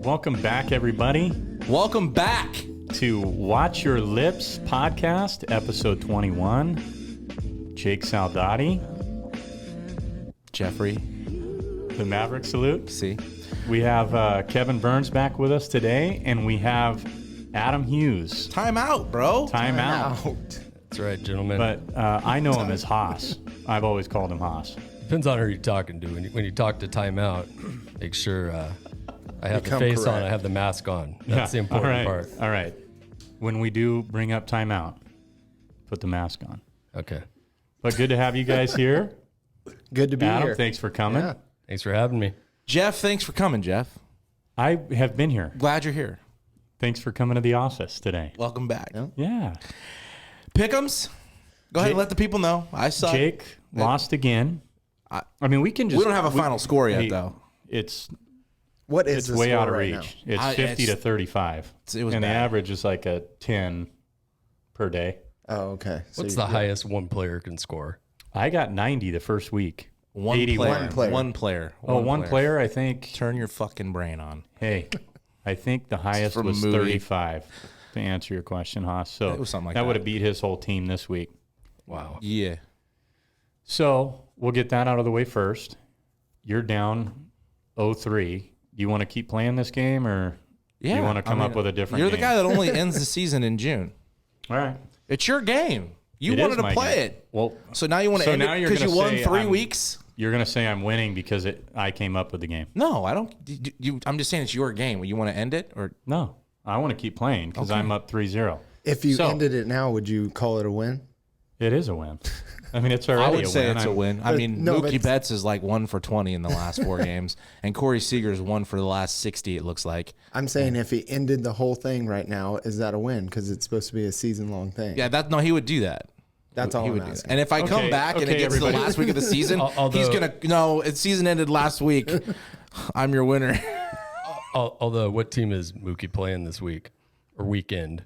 Welcome back, everybody, Welcome back. to Watch Your Lips podcast, episode 21. Jake Saldati, Jeffrey. the Maverick salute. See? We have Kevin Burns back with us today, and we have Adam Hughes. Time out, bro. Time out. That's right, gentlemen. But I know him as Haas. I've always called him Haas. Depends on who you're talking to. When you talk to timeout, make sure I have the face on, I have the mask on. That's the important part. All right. When we do bring up timeout, put the mask on. Okay. But good to have you guys here. Good to be Adam, here. thanks for coming. Yeah. Thanks for having me. Jeff, thanks for coming, Jeff. I have been here. Glad you're here. Thanks for coming to the office today. Welcome back. Yeah. Pick'ems. Go ahead and let the people know. I suck. Jake lost again. I mean, we can just... We don't have a final score yet, hey, though. What is It's way the score out of right reach. now? It's 50 to 35. It was and the bad. average is like a 10 per day. Oh, okay. So What's the highest one player can score? I got 90 the first week. One 81. player. One player. One player, I think. Turn your fucking brain on. Hey, I think the highest from a was movie. 35, to answer your question, Haas. So It was something like that that. would have beat his whole team this week. Wow. Yeah. So we'll get that out of the way first. You're down 0-3. Do you want to keep playing this game, or Yeah. you want to come up with a different You're game? the guy that only ends the season in June. All right. It's your game. You It wanted is to my play game. it. Well, So now you want to so end now it you're because you gonna won say 3 I'm- weeks? you're going to say I'm winning because I came up with the game. No, I don't. I'm just saying it's your game. You want to end it? Or No, I want to keep playing because I'm up 3-0. If you So- ended it now, would you call it a win? It is a win. I mean, it's already I would a say win. it's a win. I mean, no, Mookie but- Betts is like 1 for 20 in the last 4 games, and Corey Seager's 1 for the last 60. It looks like. I'm saying if he ended the whole thing right now, is that a win? Because it's supposed to be a season-long thing. Yeah, he would do that. That's all He I'm would do that. asking. And if I come back and it okay, gets to the everybody. last week of the season, Although- he's gonna its season ended last week. I'm your winner. Although, what team is Mookie playing this week or weekend?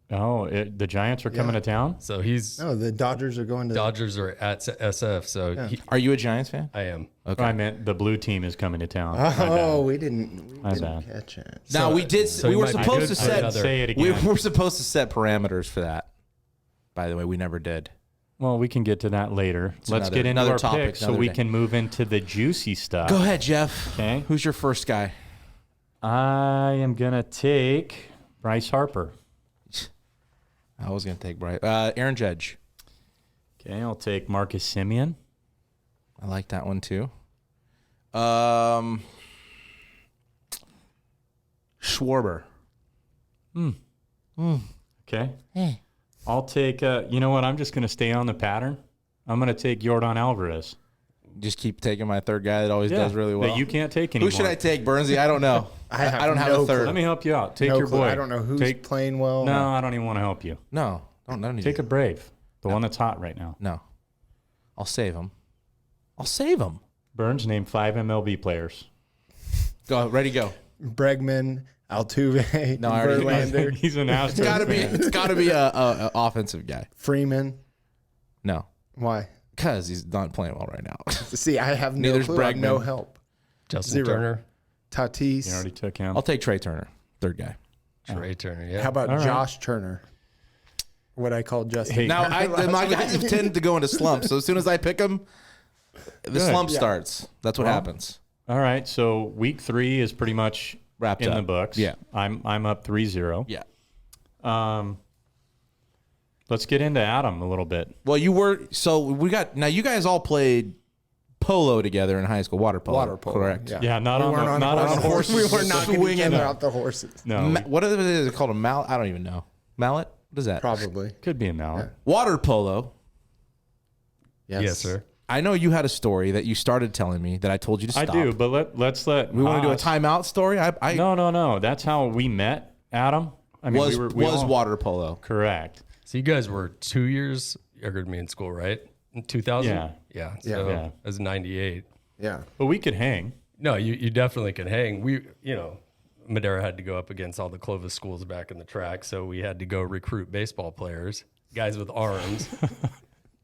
The Giants are coming to town? So he's No, the Dodgers are going to. Dodgers are at SF. So Are you a Giants fan? I am. Okay. I meant the blue team is coming to town. Oh, we didn't bad. catch it. Now we did. so we you were might- I supposed did- to I set. did say it We again. were supposed to set parameters for that. By the way, we never did. Well, we can get to that later. Let's another- get into another our topic, picks so another we day. can move into the juicy stuff. Go ahead, Jeff. Okay. Who's your first guy? I am going to take Bryce Harper. I was gonna take Bryce. Aaron Judge. Okay, I'll take Marcus Simeon. I like that one too. Schwarber. Okay. I'll take, you know what? I'm just going to stay on the pattern. I'm going to take Yordan Alvarez. Just keep taking my third guy that always does really well. That you can't take anymore. Who should I take, Bernsey? I don't know. I don't have no a third. Let me help you out. Take No your clue. boy. I don't know who's Take, playing well. No, I don't even want to help you. No, don't need Take to. a Brave, the one that's hot right now. No, I'll save him. I'll save him. Burns named 5 MLB players. Go, ready, go. Bregman, Altuve, No, I already- Verlander, He's an Astros It's got to be a offensive guy. Freeman. No, Why? because he's not playing well right now. See, I have no Neither's clue. I have no Bregman. help. Justin Zero. Turner, Tatis. You already took him. I'll take Trey Turner, third guy. Trey Turner. Yeah. How about All right. Josh Turner? What I call Justin. Hey. Now, my guys have tended to go into slumps. So as soon as I pick them, the slump starts. That's what happens. All right, so week 3 is pretty much Wrapped in up. the books. Yeah. I'm up 3-0. Yeah. Let's get into Adam a little bit. Well, now you guys all played polo together in high school, water polo. Water polo. Correct. Yeah, not we on weren't the- on not on the horses. horses. We were knocking each Swinging. other out the horses. No, What is it called? A mallet? I don't even know. Mallet? What is that? Probably. could be a mallet. Water polo. Yes, sir. I know you had a story that you started telling me that I told you to I stop. do, but let's let We want to do a Haas- timeout story? No. That's how we met, Adam. I mean, we was all- water polo. correct. So you guys were 2 years younger than me in school, right? In 2000? Yeah. Yeah. So Yeah. it was 98. Yeah. But we could hang. No, you definitely can hang. Madera had to go up against all the Clovis schools back in the track, so we had to go recruit baseball players, guys with arms,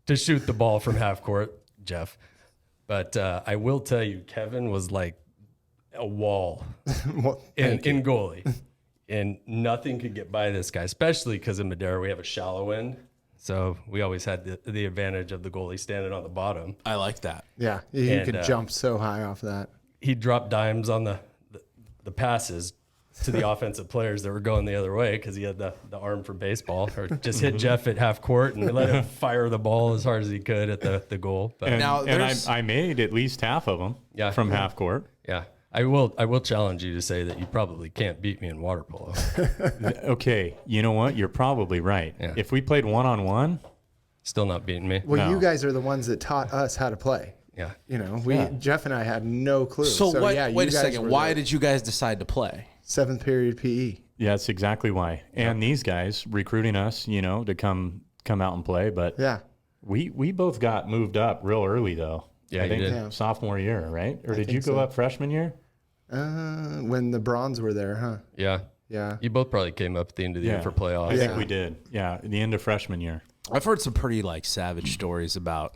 to shoot the ball from half court, Jeff. But I will tell you, Kevin was like a wall Well, in goalie, and nothing could get by this guy, especially because in Madera we have a shallow end. So we always had the advantage of the goalie standing on the bottom. I like that. yeah, you And, could jump so high off that. He'd drop dimes on the passes to the offensive players that were going the other way because he had the arm for baseball, or just hit Jeff at half court and let him fire the ball as hard as he could at the goal. But And, Now, and there's- I made at least half of them Yeah. from half court. yeah, I will challenge you to say that you probably can't beat me in water polo. Okay, you know what? You're probably right. Yeah. If we played one-on-one, Still not beating me. Well, No. you guys are the ones that taught us how to play. Yeah. You know, Jeff and I had no clue. So, what? Yeah, you wait a guys second. were Why the did you guys decide to play? 7th period PE? yeah, that's exactly why. And these guys recruiting us, you know, to come out and play. But Yeah. we both got moved up real early, though. Yeah, I you think did. Yeah. sophomore year, right? Or did you think go so. up freshman year? When the Bronze were there, huh? Yeah. Yeah. You both probably came up at the end of the year for playoffs. I think Yeah. we did. Yeah, the end of freshman year. I've heard some pretty savage stories about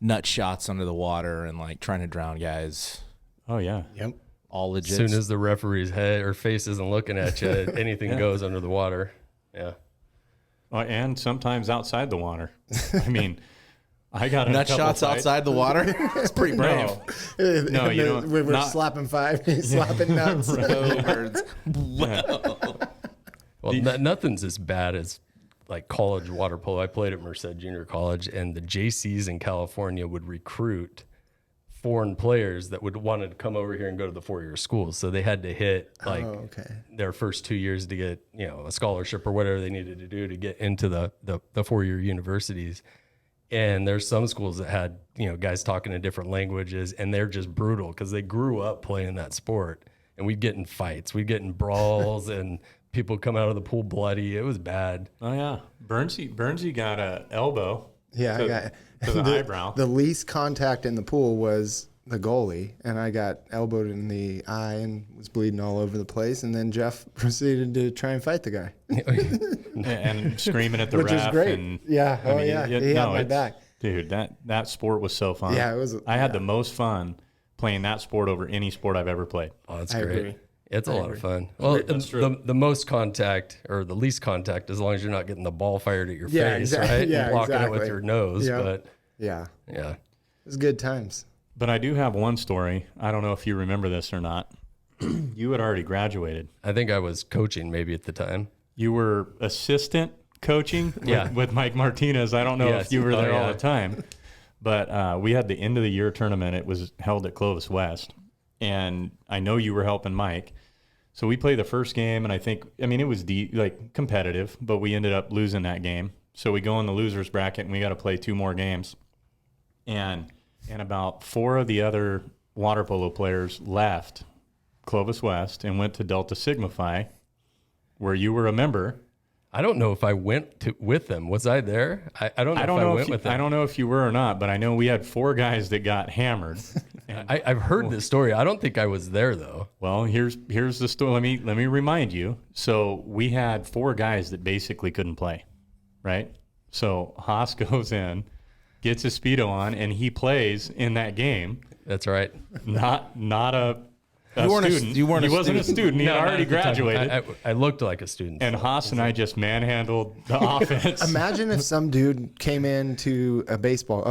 nut shots under the water and trying to drown guys. Oh yeah. Yep. All As legit. soon as the referee's head or face isn't looking at you, anything goes under the water. Yeah. And sometimes outside the water. I mean, I got in a nut couple shots fights. outside the water. It's pretty brave. No, you don't- We were not- slapping five, he's slapping nuts. Oh, birds. Well, nothing's as bad as college water polo. I played at Merced Junior College, and the JCs in California would recruit foreign players that would want to come over here and go to the 4-year schools. So they had to hit Oh, okay. their first 2 years to get a scholarship or whatever they needed to do to get into the 4-year universities. And there's some schools that had guys talking in different languages, and they're just brutal because they grew up playing that sport. And we'd get in fights, we'd get in brawls, and people come out of the pool bloody. It was bad. Oh yeah. Bernsey got a elbow. Yeah, to, I got to the eyebrow. The least contact in the pool was the goalie, and I got elbowed in the eye and was bleeding all over the place. And then Jeff proceeded to try and fight the guy, and screaming at the which ref. is great. And, Yeah. I Oh mean, yeah. it- He had no, my it's- back. Dude, that sport was so fun. Yeah, it was. I had the most fun playing that sport over any sport I've ever played. Oh, that's I great. agree. It's a lot of fun. Well, the most contact or the least contact, as long as you're not getting the ball fired at your Yeah, face, exactly. right? Yeah, and blocking it with exactly. your nose. Yeah. But Yeah. yeah. It was good times. But I do have one story. I don't know if you remember this or not. You had already graduated. I think I was coaching maybe at the time. You were assistant coaching Yeah. with Mike Martinez. I don't know Yes. if you were Oh, there all yeah. the time. But we had the end of the year tournament. It was held at Clovis West. And I know you were helping Mike. So we played the first game, and it was competitive, but we ended up losing that game. So we go in the losers bracket, and we got to play 2 more games. And about 4 of the other water polo players left Clovis West and went to Delta Sigma Phi, where you were a member. I don't know if I went with them. Was I there? I don't know if I went with them. I don't know if you were or not, but I know we had 4 guys that got hammered. I've heard this story. I don't think I was there though. Well, here's the story. Let me remind you. So we had 4 guys that basically couldn't play, right? So Haas goes in, gets his Speedo on, and he plays in that game. That's right. Not a You weren't a- student. you weren't He a wasn't a student. He No, had not already at the time. graduated. I looked like a student. And Haas and I just manhandled the offense. Imagine if some dude came into a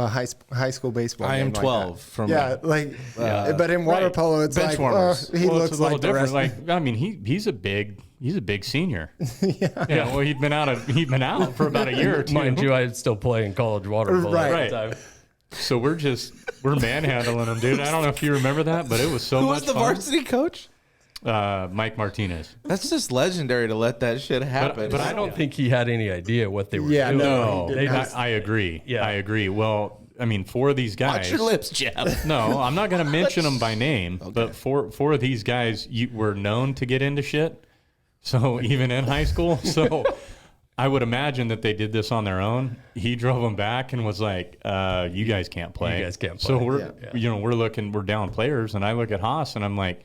high school baseball. I am game like 12 that. from but in water Right. polo, it's bench like warmers. he Well, looks it's a little like the rest. different. He's a big senior. Yeah. Well, he'd been out for about a year or 2. Mind you, I still play in college water polo Right. at the time. So we're manhandling him, dude. I don't know if you remember that, but it was so Who much was the fun. varsity coach? Mike Martinez. That's just legendary to let that shit happen. But I don't think he had any idea what they were Yeah, doing. no, he No, didn't have- I agree. Yeah. I agree. Well, 4 of these guys. watch your lips, Jeff. No, I'm not going to mention them by name, but 4 of these guys were known to get into shit. So even in high school, so I would imagine that they did this on their own. He drove them back and was like, "You guys can't play. You guys can't So play." we're down players, and I look at Haas and I'm like,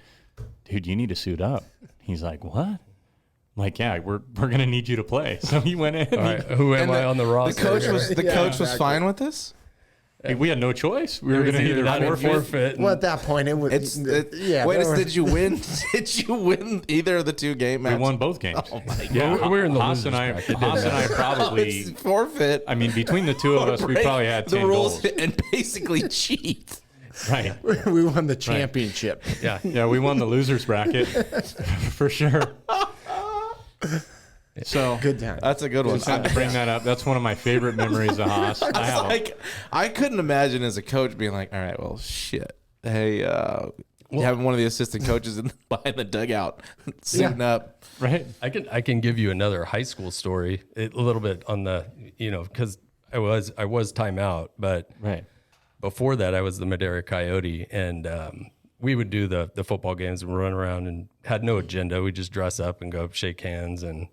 "Dude, you need to suit up." He's like, "What?" I'm like, "Yeah, we're gonna need you to play." So he went in. All right, who am I on the roster? The coach here? was Yeah, coach was exactly. fine with this. We had no choice. We were going to either that or forfeit. Well, at that point, it was. Yeah. Wait, there were- did you win? Did you win either of the two game We matches? won both games. Oh my Yeah, Well, we're in the Haas losers and I. bracket. Haas and I It's probably. forfeit. I mean, between the two of us, we Break probably had the 10 rules goals. and basically cheat. Right. we won the championship. Yeah. Yeah, we won the losers bracket for sure. So Good time. That's a good one. just had to bring that up. That's one of my favorite memories of Haas. I have Like, I couldn't imagine as a coach being like, all right, well, shit. Hey, having one of the assistant coaches behind the dugout suiting up. right. I can give you another high school story, a little bit on the, because I was timeout, but Right. before that I was the Madera Coyote, and we would do the football games and run around and had no agenda. We just dress up and go shake hands and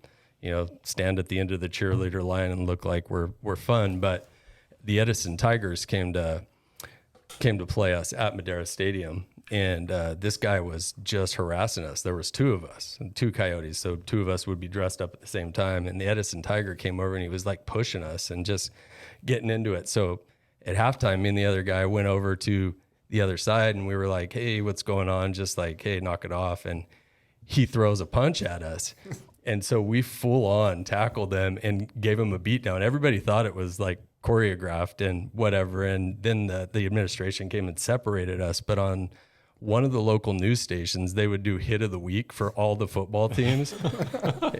stand at the end of the cheerleader line and look like we're fun. But the Edison Tigers came to play us at Madera Stadium. And this guy was just harassing us. There was two of us, two Coyotes. So two of us would be dressed up at the same time. And the Edison Tiger came over and he was like pushing us and just getting into it. So at halftime, me and the other guy went over to the other side and we were like, hey, what's going on? Just like, hey, knock it off. And he throws a punch at us. And so we full on tackled them and gave him a beat down. Everybody thought it was like choreographed and whatever. And then the administration came and separated us. But on one of the local news stations, they would do hit of the week for all the football teams.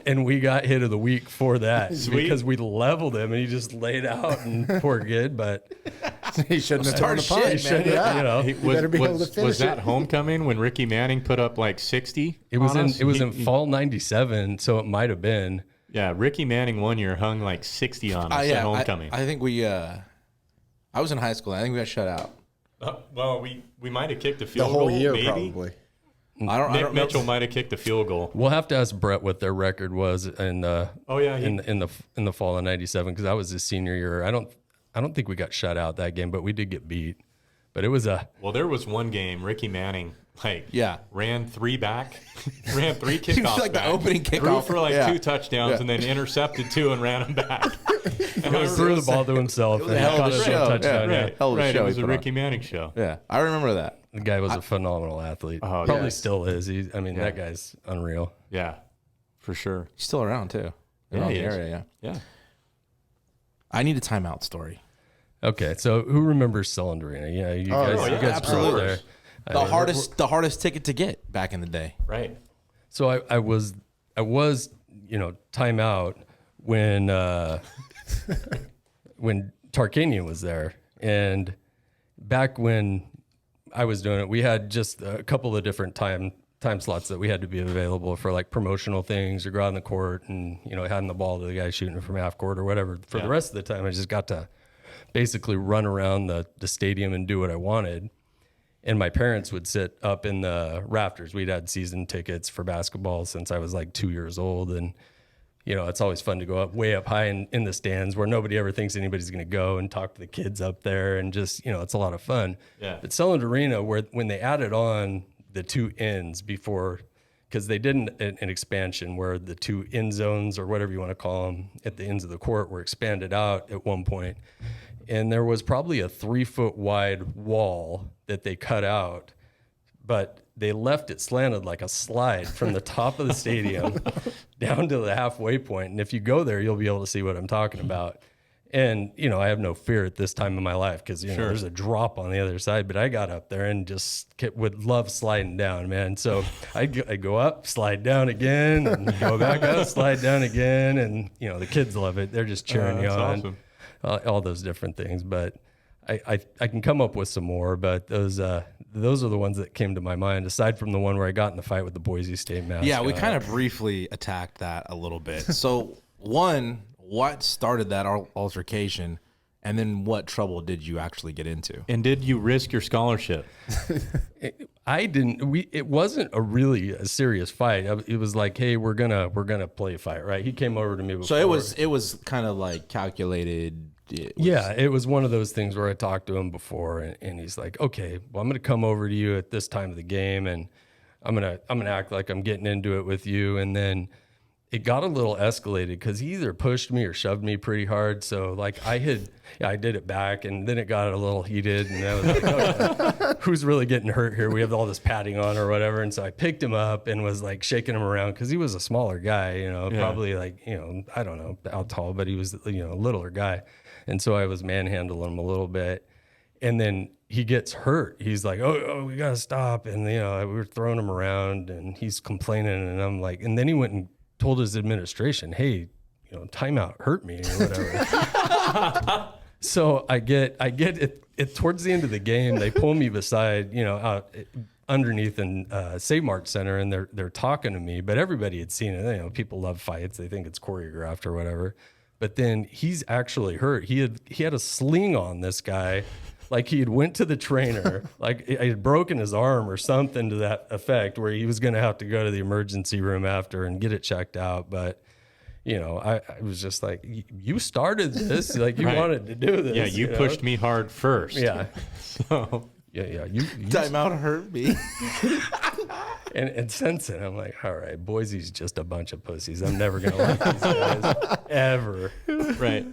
And we got hit of the week for that because we leveled him and he just laid out and poor kid, but He shouldn't have thrown a Start punch. shit, man. Yeah. He, better be able to was finish that it. homecoming when Ricky Manning put up like 60? it was on in us? it was in He- fall '97, so it might have been. Yeah, Ricky Manning one year hung like 60 on us at homecoming. I think I was in high school. I think we got shut out. Well, we might have kicked the The field whole goal, year, maybe. probably. I don't Nick know. Mitchell might have kicked the field goal. We'll have to ask Brett what their record was in Oh yeah, in the fall of '97 because that was his senior year. I don't think we got shut out that game, but we did get beat. But it was well, there was one game Ricky Manning Yeah. ran three kickoffs. He was like the back, opening threw kickoff. for like Yeah. 2 touchdowns and then intercepted 2 and ran them back. And I threw the ball to himself and a hell of caught a his show. own touchdown. Yeah, Yeah. right. Hell of a right, show it was he a put on. Ricky Manning show. Yeah, I remember that. The guy was a phenomenal athlete. Oh, Probably yes. still is. That guy's unreal. Yeah, for sure. He's still around too. Yeah, Around he the is. area, yeah. Yeah. I need a timeout story. Okay, so who remembers Cylinder Arena? Yeah, you guys, yeah, you guys grew up absolutely. there. The hardest ticket to get back in the day. Right. So I was timeout when when Tarkanian was there, and back when I was doing it, we had just a couple of different time slots that we had to be available for like promotional things or go out on the court and handing the ball to the guy shooting it from half court or whatever. For the rest of the time, I just got to basically run around the stadium and do what I wanted. And my parents would sit up in the rafters. We'd had season tickets for basketball since I was like 2 years old. And, it's always fun to go up way up high in the stands where nobody ever thinks anybody's going to go and talk to the kids up there. And just, it's a lot of fun. Yeah. But Cylinder Arena, when they added on the two ends before, because they did an expansion where the two end zones or whatever you want to call them at the ends of the court were expanded out at one point. And there was probably a 3-foot wide wall that they cut out, but they left it slanted like a slide from the top of the stadium down to the halfway point. And if you go there, you'll be able to see what I'm talking about. And, I have no fear at this time in my life because, there's a drop on the other side. But I got up there and just would love sliding down, man. So I'd go up, slide down again, and go back up, slide down again. And, the kids love it. They're just cheering you That's on. awesome. All those different things. But I can come up with some more. But those are the ones that came to my mind, aside from the one where I got in the fight with the Boise State mascot. Yeah, we kind of briefly attacked that a little bit. So, what started that altercation, and then what trouble did you actually get into? And did you risk your scholarship? I didn't. It wasn't a serious fight. It was like, hey, we're gonna play a fight, right? He came over to me before. So it was kind of like calculated. It was one of those things where I talked to him before, and he's like, okay, well, I'm gonna come over to you at this time of the game, and I'm gonna act like I'm getting into it with you, and then it got a little escalated because he either pushed me or shoved me pretty hard. So like I did it back, and then it got a little heated, and I was like, oh, who's really getting hurt here? We have all this padding on or whatever. And so I picked him up and was like shaking him around because he was a smaller guy, probably like, I don't know how tall, but he was, a littler guy. And so I was manhandling him a little bit. And then he gets hurt. He's like, oh, we got to stop. And, we were throwing him around, and he's complaining. And I'm like, and then he went and told his administration, hey, timeout hurt me or whatever. So I get it towards the end of the game. They pull me beside, out underneath in Save Mart Center, and they're talking to me. But everybody had seen it. People love fights. They think it's choreographed or whatever. But then he's actually hurt. He had a sling on this guy. Like he had went to the trainer, like he had broken his arm or something to that effect, where he was going to have to go to the emergency room after and get it checked out. But, I was just like, you started this, like you wanted to do this. Yeah, you pushed me hard first. Yeah. So Yeah. Timeout hurt me. And since then, I'm like, all right, Boise's just a bunch of pussies. I'm never going to like these guys ever. Right.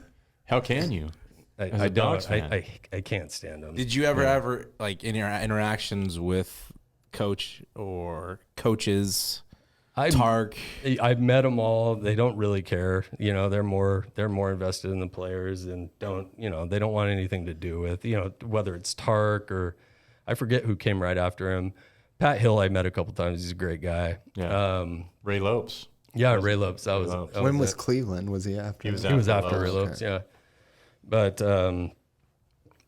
How can you? I can't stand them. Did you ever like in your interactions with coach or coaches? Tark. I've met them all. They don't really care. They're more invested in the players and they don't want anything to do with, whether it's Tark or I forget who came right after him. Pat Hill, I met a couple times. He's a great guy. Yeah. Ray Lopes. Yeah, Ray Lopes. When was Cleveland? Was he after? He was after Ray Lopes. Yeah. But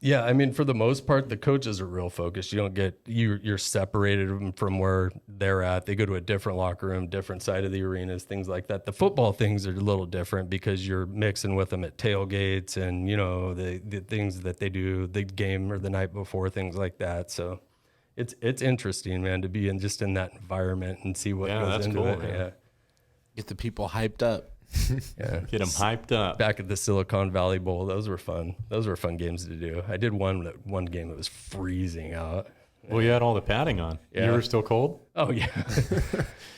yeah, I mean, for the most part, the coaches are real focused. You don't get you're separated from where they're at. They go to a different locker room, different side of the arenas, things like that. The football things are a little different because you're mixing with them at tailgates and the things that they do the game or the night before, things like that. So it's interesting, man, to be in that environment and see what goes into it. Man. Yeah, Get the people hyped up. Yeah. Get them hyped up. Back at the Silicon Valley Bowl, those were fun. Those were fun games to do. I did one game that was freezing out. Well, you had all the padding on. Yeah. You were still cold? Oh, yeah.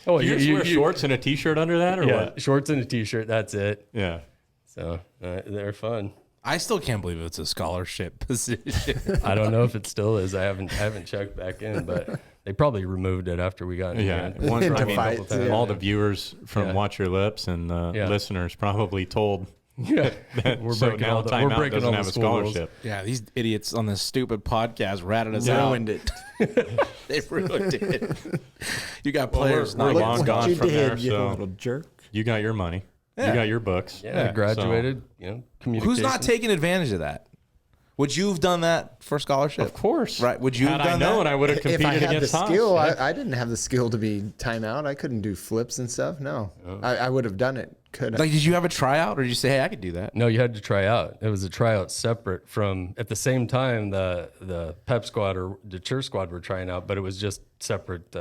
Oh, you just wear shorts and a T-shirt under that, or what? Shorts and a T-shirt, that's it. Yeah. So they're fun. I still can't believe it's a scholarship position. I don't know if it still is. I haven't checked back in, but they probably removed it after we got in here. All the viewers from Watch Your Lips and the listeners probably told that we're breaking all the scholarship. Yeah, these idiots on this stupid podcast ratted us out. Ruined it. They ruined it. You got players. We're long gone you from did, there, you so little jerk. you got your money. Yeah. You got your books. Yeah, graduated. Communication. Who's not taking advantage of that? Would you have done that for scholarship? Of course. Right. Would you have done that? I know, and I would have competed If I had the against Hans. skill, I didn't have the skill to be timeout. I couldn't do flips and stuff. No, I would have done it. Could Like, did you have a tryout, or did you say, "Hey, I could do that"? No, you had to try out. It was a tryout separate from at the same time the pep squad or the cheer squad were trying out, but it was just separate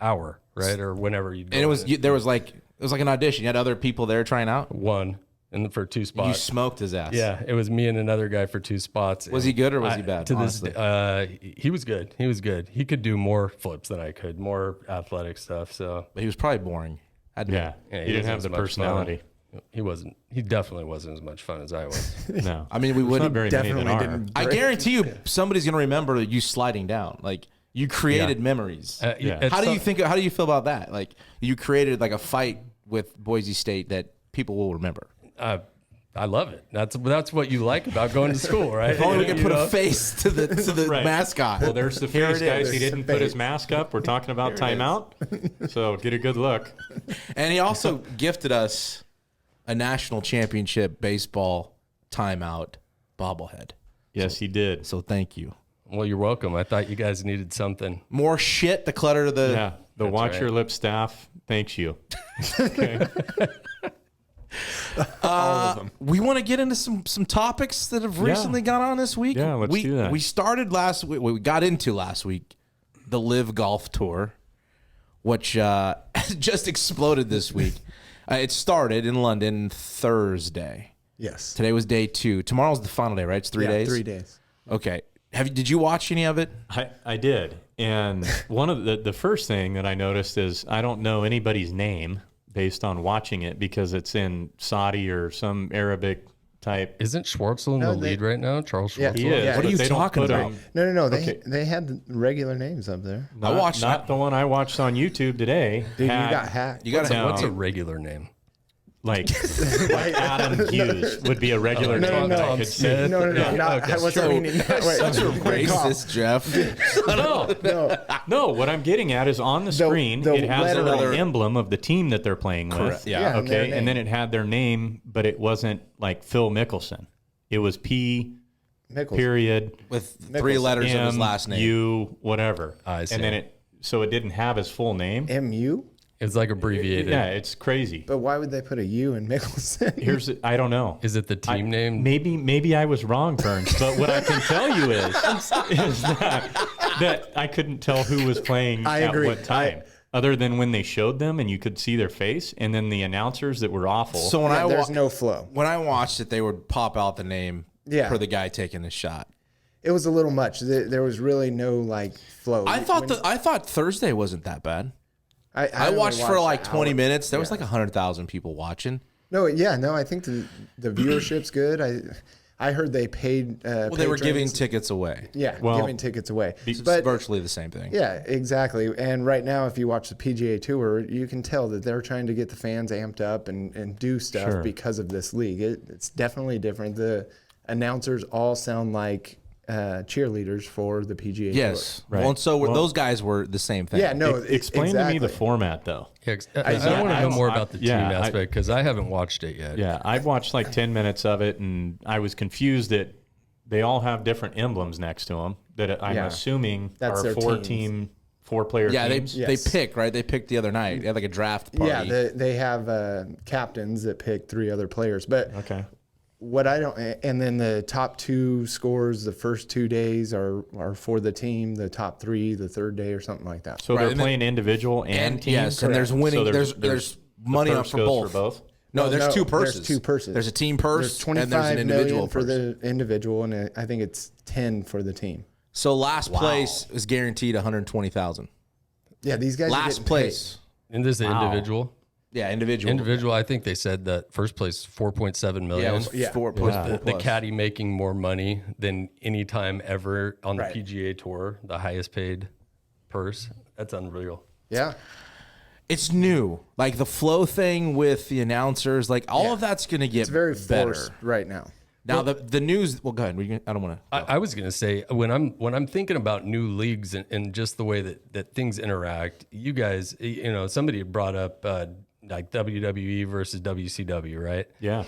hour, right, or whenever you. And it was there was like an audition. You had other people there trying out. One. And for 2 spots. You smoked his ass. Yeah, it was me and another guy for 2 spots. Was he good or was he bad? To this day, he was good. He was good. He could do more flips than I could, more athletic stuff. So, but he was probably boring. Yeah, he didn't have the personality. He wasn't. He definitely wasn't as much fun as I was. No, I mean, we wouldn't. Very many that are. I guarantee you, somebody's gonna remember you sliding down. Like you created memories. How do you feel about that? Like you created like a fight with Boise State that people will remember. I love it. That's what you like about going to school, right? If only we could put a face to the Right. mascot. Well, there's the face, guys. He didn't put his mask up. We're talking about timeout. So get a good look. And he also gifted us a national championship baseball timeout bobblehead. Yes, he did. So thank you. Well, you're welcome. I thought you guys needed something. More shit to clutter the. Yeah, the Watch Your Lips staff thanks you. Okay. We want to get into some topics that have recently gone on this week. Yeah, let's do that. We started last week. We got into last week the Live Golf Tour, which just exploded this week. It started in London Thursday. Yes. Today was day 2. Tomorrow's the final day, right? It's 3 days. 3 days. Okay. Did you watch any of it? I did. And one of the first thing that I noticed is I don't know anybody's name based on watching it because it's in Saudi or some Arabic type. Isn't Schwartzel in No, the lead right now? Charles Yeah. Schwartzel? He is. Yeah. What are but you they don't talking put about? him- No. Okay. They had the regular names up there. Not, watched not the one I watched on YouTube today. Dude, had, you got hacked. You got to. down. What's a regular name? like Adam Hughes would be a regular No, name that I Tom could Smith. say. No. Yeah, Not, okay, I wasn't sure. meaning that way. Such a Good call. racist, Jeff. No, what I'm getting at is on the screen, the it has a letter- little emblem of the team that they're playing with. Correct. Yeah. Yeah, and their Okay. name. And then it had their name, but it wasn't like Phil Mickelson. It was P Mickelson. period With 3 letters of his M last name. U whatever. I see. And then so it didn't have his full name. MU? It's like abbreviated. Yeah, it's crazy. But why would they put a U in Mickelson? I don't know. Is it the team name? Maybe I was wrong, Burns. But what I can tell you is that I couldn't tell who was playing I at agree. what time, other than when they showed them and you could see their face, and then the announcers that were awful. So when I There's no flow. when I watched it, they would pop out the name Yeah. for the guy taking the shot. It was a little much. There was really no like flow. I thought Thursday wasn't that bad. I I only watched for like an 20 hour. minutes. There was Yeah. like 100,000 people watching. No, I think the viewership's good. I heard they paid. Well, they were giving patrons- tickets away. Yeah, Well, giving tickets away. It's But virtually the same thing. yeah, exactly. And right now, if you watch the PGA Tour, you can tell that they're trying to get the fans amped up and do stuff Sure. because of this league. It's definitely different. The announcers all sound like cheerleaders for the PGA Yes. Tour. Right. Well, and so Well- those guys were the same thing. Yeah, no. Explain exactly. to me the format, though. Yeah, I want to know more about the team yeah, aspect because I haven't watched it yet. Yeah, I've watched like 10 minutes of it, and I was confused that they all have different emblems next to them that I'm Yeah. assuming That's are their teams. four-player Yeah, teams. they pick, right? They picked the other night. They had like a draft party. Yeah, they have captains that pick 3 other players. But Okay. what I don't, and then the top 2 scores the first 2 days are for the team. The top 3 the third day or something like that. So Right, they're and then- playing individual and team? yes, and there's winning. So there's money the up purse for goes both. for both? No, Well, there's no, 2 there's purses. 2 purses. There's a team There's purse and 25 there's an individual million for purse. the individual, and I think it's 10 for the team. So last place is guaranteed 120,000. Yeah, these guys are Last getting place. And this is Wow. individual. Yeah, individual. Individual, I think they said that first place 4.7 Yeah, million. it was Yeah. 4 Yeah. plus. The caddy making more money than any time ever on the Right. PGA Tour, the highest paid purse. That's unreal. paid. Yeah, It's new. Like the flow thing with the announcers, like all of that's going to get it's very better. forced right now. Now the news. Well, go ahead. I don't want to. I was gonna say when I'm thinking about new leagues and just the way that things interact, you guys, somebody brought up like WWE versus WCW, right? Yeah.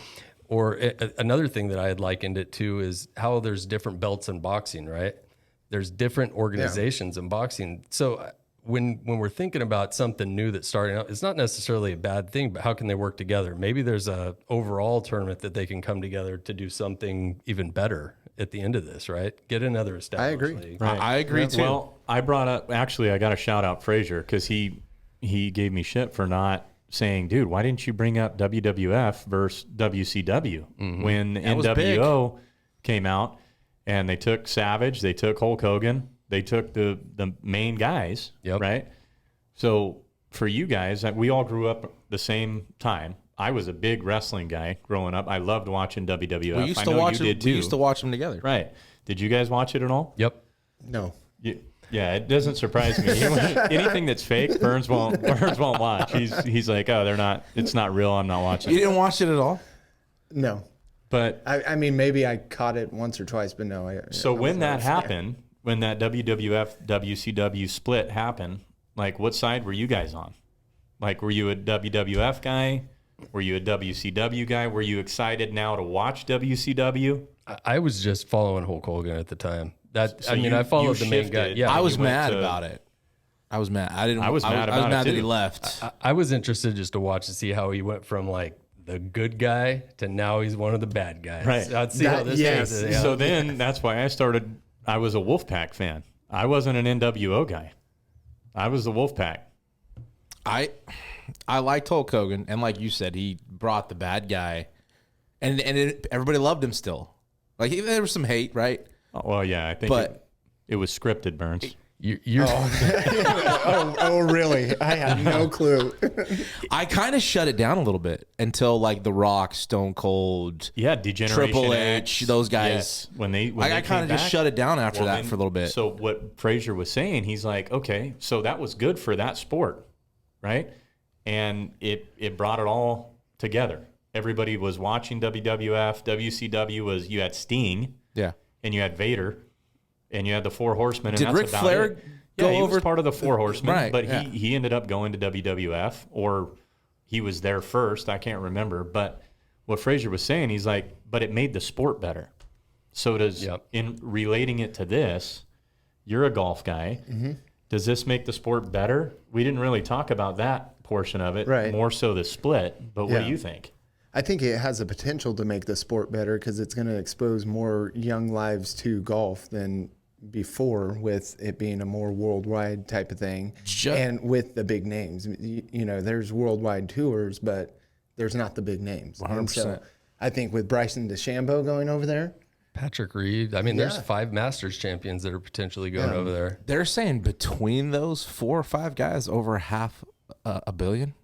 Or another thing that I had likened it to is how there's different belts in boxing, right? There's different organizations in boxing. So when we're thinking about something new that's starting out, it's not necessarily a bad thing, but how can they work together? Maybe there's a overall tournament that they can come together to do something even better at the end of this, right? Get another established agree. league. Right. I agree too. Well, I brought up, actually, I got to shout out Frazier because he gave me shit for not saying, dude, why didn't you bring up WWF versus WCW when the That was NWO came out and they took Savage, they took Hulk Hogan, they took the main guys, Yep. right? So for you guys, we all grew up the same time. I was a big wrestling guy growing up. I loved watching WWF. We used I to know watch you them. did too. We used to watch them together. Right. Did you guys watch it at all? Yep. No, Yeah, it doesn't surprise me. Anything that's fake, Burns won't watch. He's like, oh, they're not. It's not real. I'm not You watching. didn't watch it at all. no. But I mean, maybe I caught it once or twice, but no. so I when wasn't that a fan. happened, when that WWF WCW split happened, like what side were you guys on? Like, were you a WWF guy? Were you a WCW guy? Were you excited now to watch WCW? I was just following Hulk Hogan at the time. So I followed the main guy. shifted. Yeah, I was you went mad to- about it. I was mad. I didn't. I was mad about it, that he too. left. I was interested just to watch and see how he went from like the good guy to now he's one of the bad guys. Right. So I'd see how That- this yes. goes. Yeah. So then that's why I was a Wolfpack fan. I wasn't an NWO guy. I was the Wolfpack. I liked Hulk Hogan, and like you said, he brought the bad guy, and everybody loved him still. Like there was some hate, right? Oh, well, yeah, I think But- it was scripted, Burns. You're Oh, really? I had no clue. I kind of shut it down a little bit until like The Rock, Stone Cold, Yeah, Degeneration Triple X, H, those guys. yes, when they I kind of just shut it down after that then- for a little bit. So what Frazier was saying, he's like, okay, so that was good for that sport, right? And it brought it all together. Everybody was watching WWF. WCW was, you had Sting, Yeah. and you had Vader, and you had the Four Horsemen. And Did that's Ric about Flair it. go Yeah, he over- was part of the Four Horsemen, Right, but yeah. he ended up going to WWF, or he was there first. I can't remember. But what Frazier was saying, he's like, but it made the sport better. So does, in relating it to this, you're a golf guy. Mm-hmm. Does this make the sport better? We didn't really talk about that portion of it, Right. more so the split. But what do you think? I think it has the potential to make the sport better because it's going to expose more young lives to golf than before, with it being a more worldwide type of thing. And with the big names, you know, there's worldwide tours, but there's not the big names. 100%. And so I think with Bryson DeChambeau going over there, Patrick Reed. I mean, there's Yeah. 5 Masters champions that are potentially going over there. They're saying between those 4 or 5 guys, over half a billion.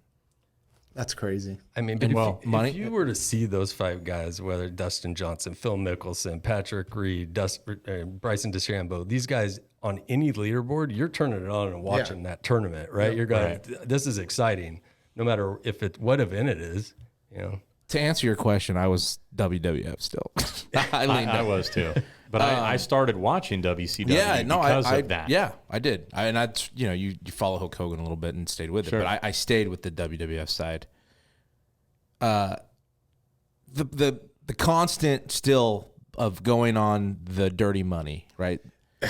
that's crazy. I mean, but money- if you were to see those 5 guys, whether Dustin Johnson, Phil Mickelson, Patrick Reed, Bryson DeChambeau, these guys on any leaderboard, you're turning it on and watching that tournament, right? You're going, this is exciting, no matter what event it is, you know. To answer your question, I was WWF still. I was too. But I started watching WCW because of that. Yeah, I did. You follow Hulk Hogan a little bit and stayed with it, but I stayed with the WWF side. The constant still of going on the dirty money, right?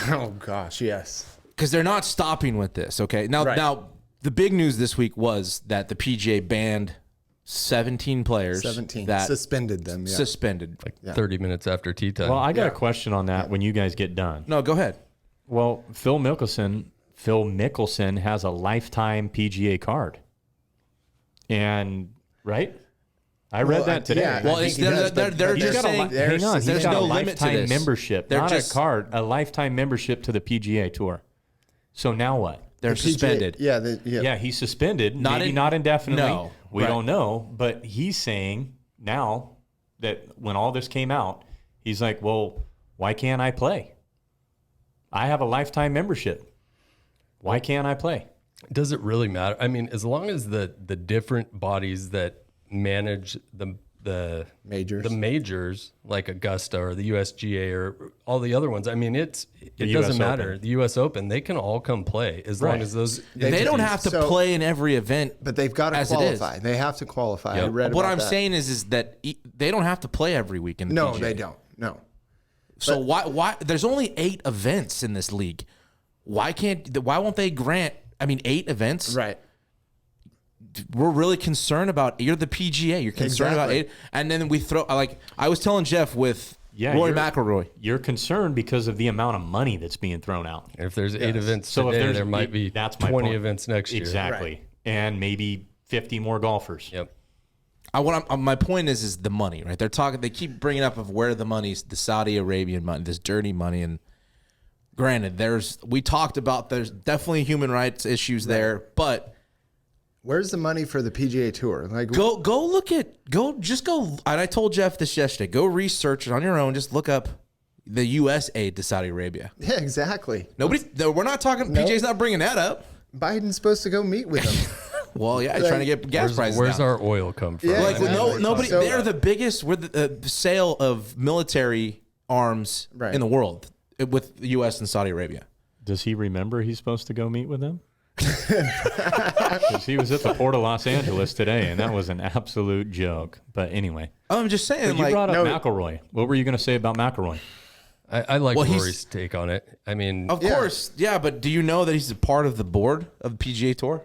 Oh gosh, yes. Because they're not stopping with this. Okay, now the big news this week was that the PGA banned 17 players. 17 that suspended them. Yeah. suspended. 30 minutes after tee time. Well, I got a question on that when you guys get done. No, go ahead. Well, Phil Mickelson has a lifetime PGA card. And, right? I read that today. yeah, Well, I it's think he does, but they're He's just got saying hang on. there's He's got no a limit to lifetime this. membership, They're not just- a card, a lifetime membership to the PGA Tour. So now what? They're the PGA suspended. Yeah, He's suspended, Not maybe in- not indefinitely. No, we right. don't know. But he's saying now that when all this came out, he's like, well, why can't I play? I have a lifetime membership. Why can't I play? Does it really matter? I mean, as long as the different bodies that manage the majors like Augusta or the USGA or all the other ones, I mean, it doesn't US matter. Open. The U.S. Open, they can all come play as long as those. They don't have to So- play in every event, but they've got to as it is. qualify. They have to qualify. I Yep. read What about I'm that. saying is that they don't have to play every week in the No, PGA. they don't. No. So why there's only 8 events in this league. Why won't they grant 8 events? Right. We're really concerned about, you're the PGA, you're concerned about Exactly. 8, and then we throw, like I was telling Jeff with Roy you're- McIlroy. You're concerned because of the amount of money that's being thrown out. If there's 8 events So if today, there's there might be that's my 20 point. events next year. Exactly. Right. And maybe 50 more golfers. Yep. My point is the money, right? They keep bringing up of where the money's, the Saudi Arabian money, this dirty money, and granted, there's definitely human rights issues there, but Where's the money for the PGA Tour? Like, go look at, and I told Jeff this yesterday, go research it on your own, just look up the U.S. aid to Saudi Arabia. yeah, exactly. We're not talking, PJ's not bringing that up. Biden's supposed to go meet with them. Well, yeah, he's trying to get gas prices Where's down. our oil come from? Yeah, Like, exactly. nobody. So- They're the biggest. We're the sale of military arms Right. in the world with the U.S. and Saudi Arabia. Does he remember he's supposed to go meet with them? Because he was at the Port of Los Angeles today, and that was an absolute joke. But anyway, I'm just saying, you like, brought up McIlroy. What were you going to say about McIlroy? I like Well, he's- Rory's take on it. I mean, of course, yeah. But do you know that he's a part of the board of the PGA Tour?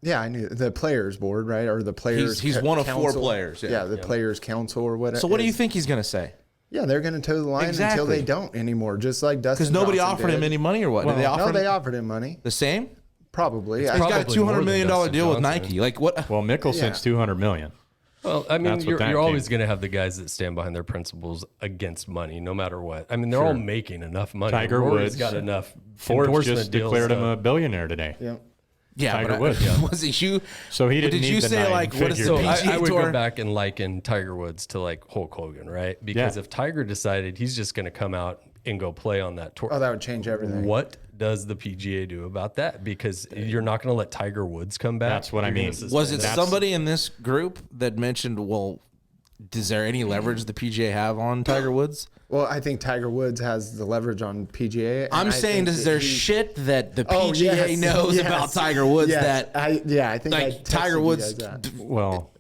Yeah, I knew the players board, right? Or the players. He's one of 4 council. players. Yeah, the players council or whatever. So what do you think he's going to say? Yeah, they're going to toe the line until Exactly. they don't anymore. Just like Dustin. Because nobody Johnson offered did. him any money or what? Did they offer No, him they offered him money. the same? Probably. He's I- got a Probably more $200 than million Dustin deal with Johnson. Nike. Like what? Well, Mickelson's $200 million. Well, I mean, That's what that you're always came- going to have the guys that stand behind their principles against money, no matter what. I mean, they're all making enough money. Tiger Rory's Woods, got enough Forbes endorsement just deals declared him to- a billionaire today. Yeah. Yeah, Tiger but Woods. was it you? So he didn't Did need you the say like what is the So PGA I would Tour? go back and liken Tiger Woods to like Hulk Hogan, right? Because if Tiger decided he's just going to come out and go play on that tour, Oh, that would change everything. what does the PGA do about that? Because you're not going to let Tiger Woods come back. That's what I You're gonna mean. suspend Was it him. somebody in this group that mentioned, well, is there any leverage the PGA have on Tiger Woods? Well, I think Tiger Woods has the leverage on PGA. and I'm I saying, think is that there he- shit that the Oh, PGA yes, knows yes, about Tiger Woods yes. that, I think I like, texted Tiger you Woods, guys that. Well,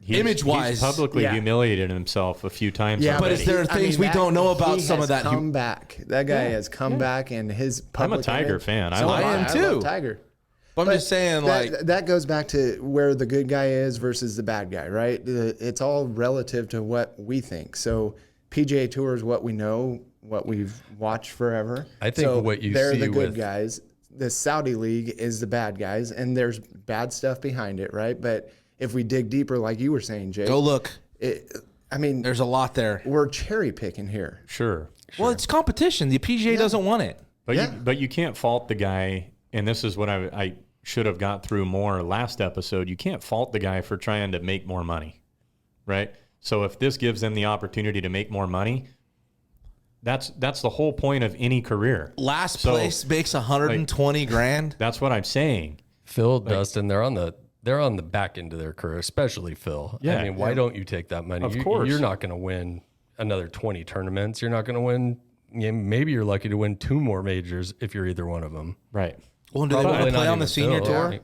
Image-wise, he's publicly yeah. humiliated himself a few times. Yeah, But is there things we don't know about he some of has that? Come back. That guy has come back, and his. I'm a public Tiger image- fan. I So love I am I too. love Tiger. I'm just saying, like, that goes back to where the good guy is versus the bad guy, right? It's all relative to what we think. So PGA Tour is what we know, what we've watched forever. I think So what you they're see the good with- guys. The Saudi League is the bad guys, and there's bad stuff behind it, right? But if we dig deeper, like you were saying, Jake, go look. I mean, There's a lot there. we're cherry picking here. Sure. Well, it's competition. The PGA doesn't want it. But Yeah. but you can't fault the guy, and this is what I should have got through more last episode. You can't fault the guy for trying to make more money, right? So if this gives them the opportunity to make more money, that's the whole point of any career. Last So, place makes 120 grand. That's what I'm saying. Phil, Dustin, they're on the back end of their career, especially Phil. Yeah. I mean, why don't you take that money? Of course. You're not going to win another 20 tournaments. You're not going to win. Maybe you're lucky to win 2 more majors if you're either one of them. Right. Well, do they Probably want to not play on even the senior Phil. tour? Yeah.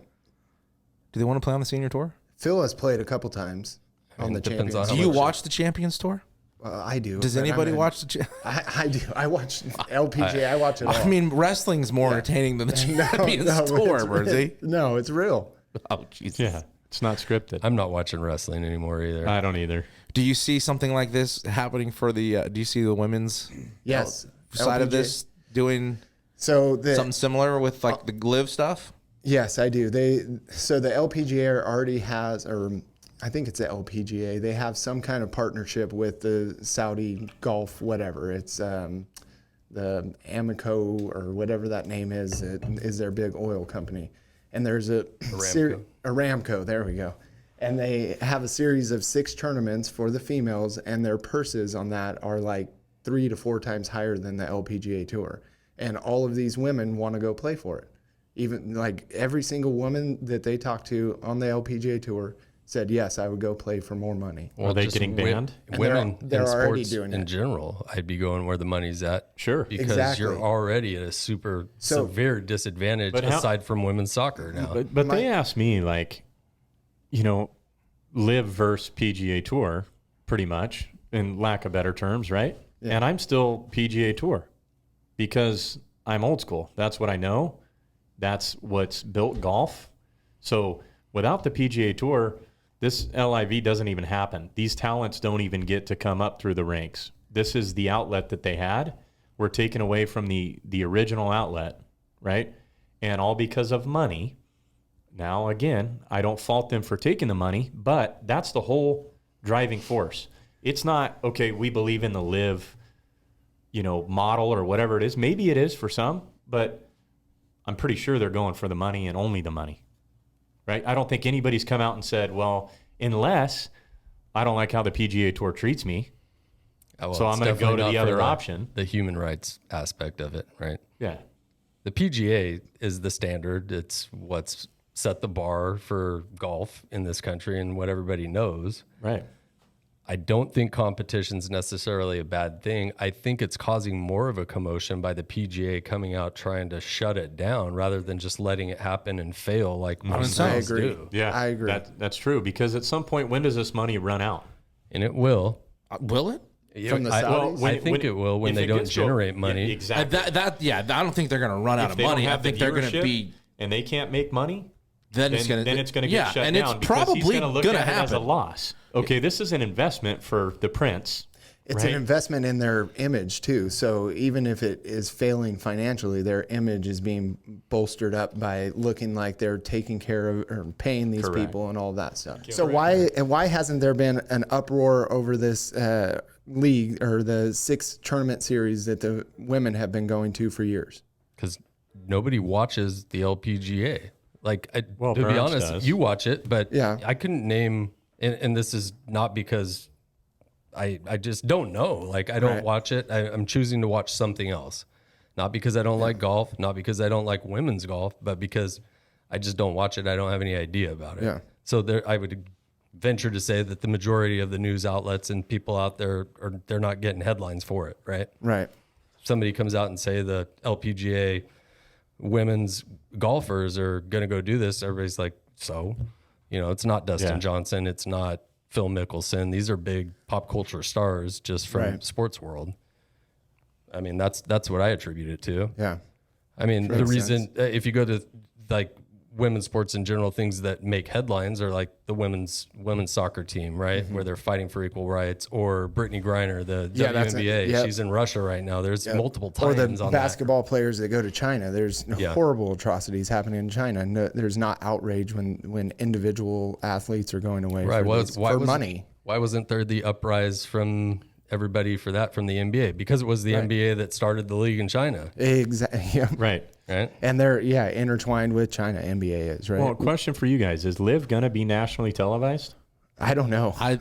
Do they want to play on the senior tour? Phil has played a couple times on the depends on Champions. how Do you much- watch the Champions Tour? I do. Does but anybody I'm a- watch the? I do. I watch LPGA. I watch it all. I mean, wrestling's more entertaining than the Champions Tour, Bersy. No, it's real. Oh, Jesus. Yeah. It's not scripted. I'm not watching wrestling anymore either. I don't either. Do you see something like this happening for the? Do you see the women's Yes. side of LPGA. this doing So the something similar with like the live stuff? yes, I do. So the LPGA already has, or I think it's the LPGA. They have some kind of partnership with the Saudi Gulf, whatever. It's the Amoco or whatever that name is. It is their big oil company, and there's Aramco. There we go. And they have a series of 6 tournaments for the females, and their purses on that are like 3 to 4 times higher than the LPGA Tour. And all of these women want to go play for it. Even like every single woman that they talked to on the LPGA Tour said, yes, I would go play for more money. Are they just getting banned? And Women they're in already sports doing in it. general, I'd be going where the money's at. Sure. Because Exactly. you're already at a super severe disadvantage But how- aside from women's soccer now. But they asked me, like, live versus PGA Tour, pretty much, in lack of better terms, right? Yeah. And I'm still PGA Tour because I'm old school. That's what I know. That's what's built golf. So without the PGA Tour, this LIV doesn't even happen. These talents don't even get to come up through the ranks. This is the outlet that they had. We're taken away from the original outlet, right? And all because of money. Now, again, I don't fault them for taking the money, but that's the whole driving force. It's not, okay, we believe in the live, model or whatever it is. Maybe it is for some, but I'm pretty sure they're going for the money and only the money, right? I don't think anybody's come out and said, well, unless I don't like how the PGA Tour treats me, Well, so I'm it's going to go definitely to not the for other option. The human rights aspect of it, right? Yeah. The PGA is the standard. It's what's set the bar for golf in this country and what everybody knows. Right. I don't think competition's necessarily a bad thing. I think it's causing more of a commotion by the PGA coming out trying to shut it down rather than just letting it happen and fail like most I things agree. do. Yeah. I agree. That's true, because at some point, when does this money run out? And it will. Will it? From the I, Saudis? I think it will when if they it don't gets to- generate Yeah, money. exactly. I don't think they're going to run out If of they don't money. I have the think they're going to viewership be. and they can't make money, Then it's going then it's going to get shut and down it's because probably he's going to look going to at it as a happen. loss. Okay, this is an investment for the prince. It's an investment in their image too. So even if it is failing financially, their image is being bolstered up by looking like they're taking care of or paying these people and all that stuff. So why hasn't there been an uproar over this league or the 6 tournament series that the women have been going to for years? Because nobody watches the LPGA. Like, to be Burns honest, does. you watch it, but Yeah. I couldn't name, and this is not because I just don't know. Like, I don't watch it. I'm choosing to watch something else. Not because I don't like golf, not because I don't like women's golf, but because I just don't watch it. I don't have any idea about it. Yeah. So I would venture to say that the majority of the news outlets and people out there, they're not getting headlines for it, right? Right. Somebody comes out and say the LPGA women's golfers are going to go do this. Everybody's like, so, it's not Dustin Johnson. It's not Phil Mickelson. These are big pop culture stars just from sports world. I mean, that's what I attribute it to. Yeah. I mean, the reason, if you go to like women's sports in general, things that make headlines are like the women's soccer team, right? Where they're fighting for equal rights, or Brittany Griner, the WNBA. She's in Russia right now. There's multiple Or times the on basketball players that go to China. There's horrible atrocities happening in China. No, there's not outrage when individual athletes are going away for money. Why wasn't there the uprise from everybody for that from the NBA? Because it was the NBA that started the league in China. Exactly. Yeah. Right. And they're intertwined with China. NBA is right. Well, question for you guys: is Live gonna be nationally televised? I don't know. I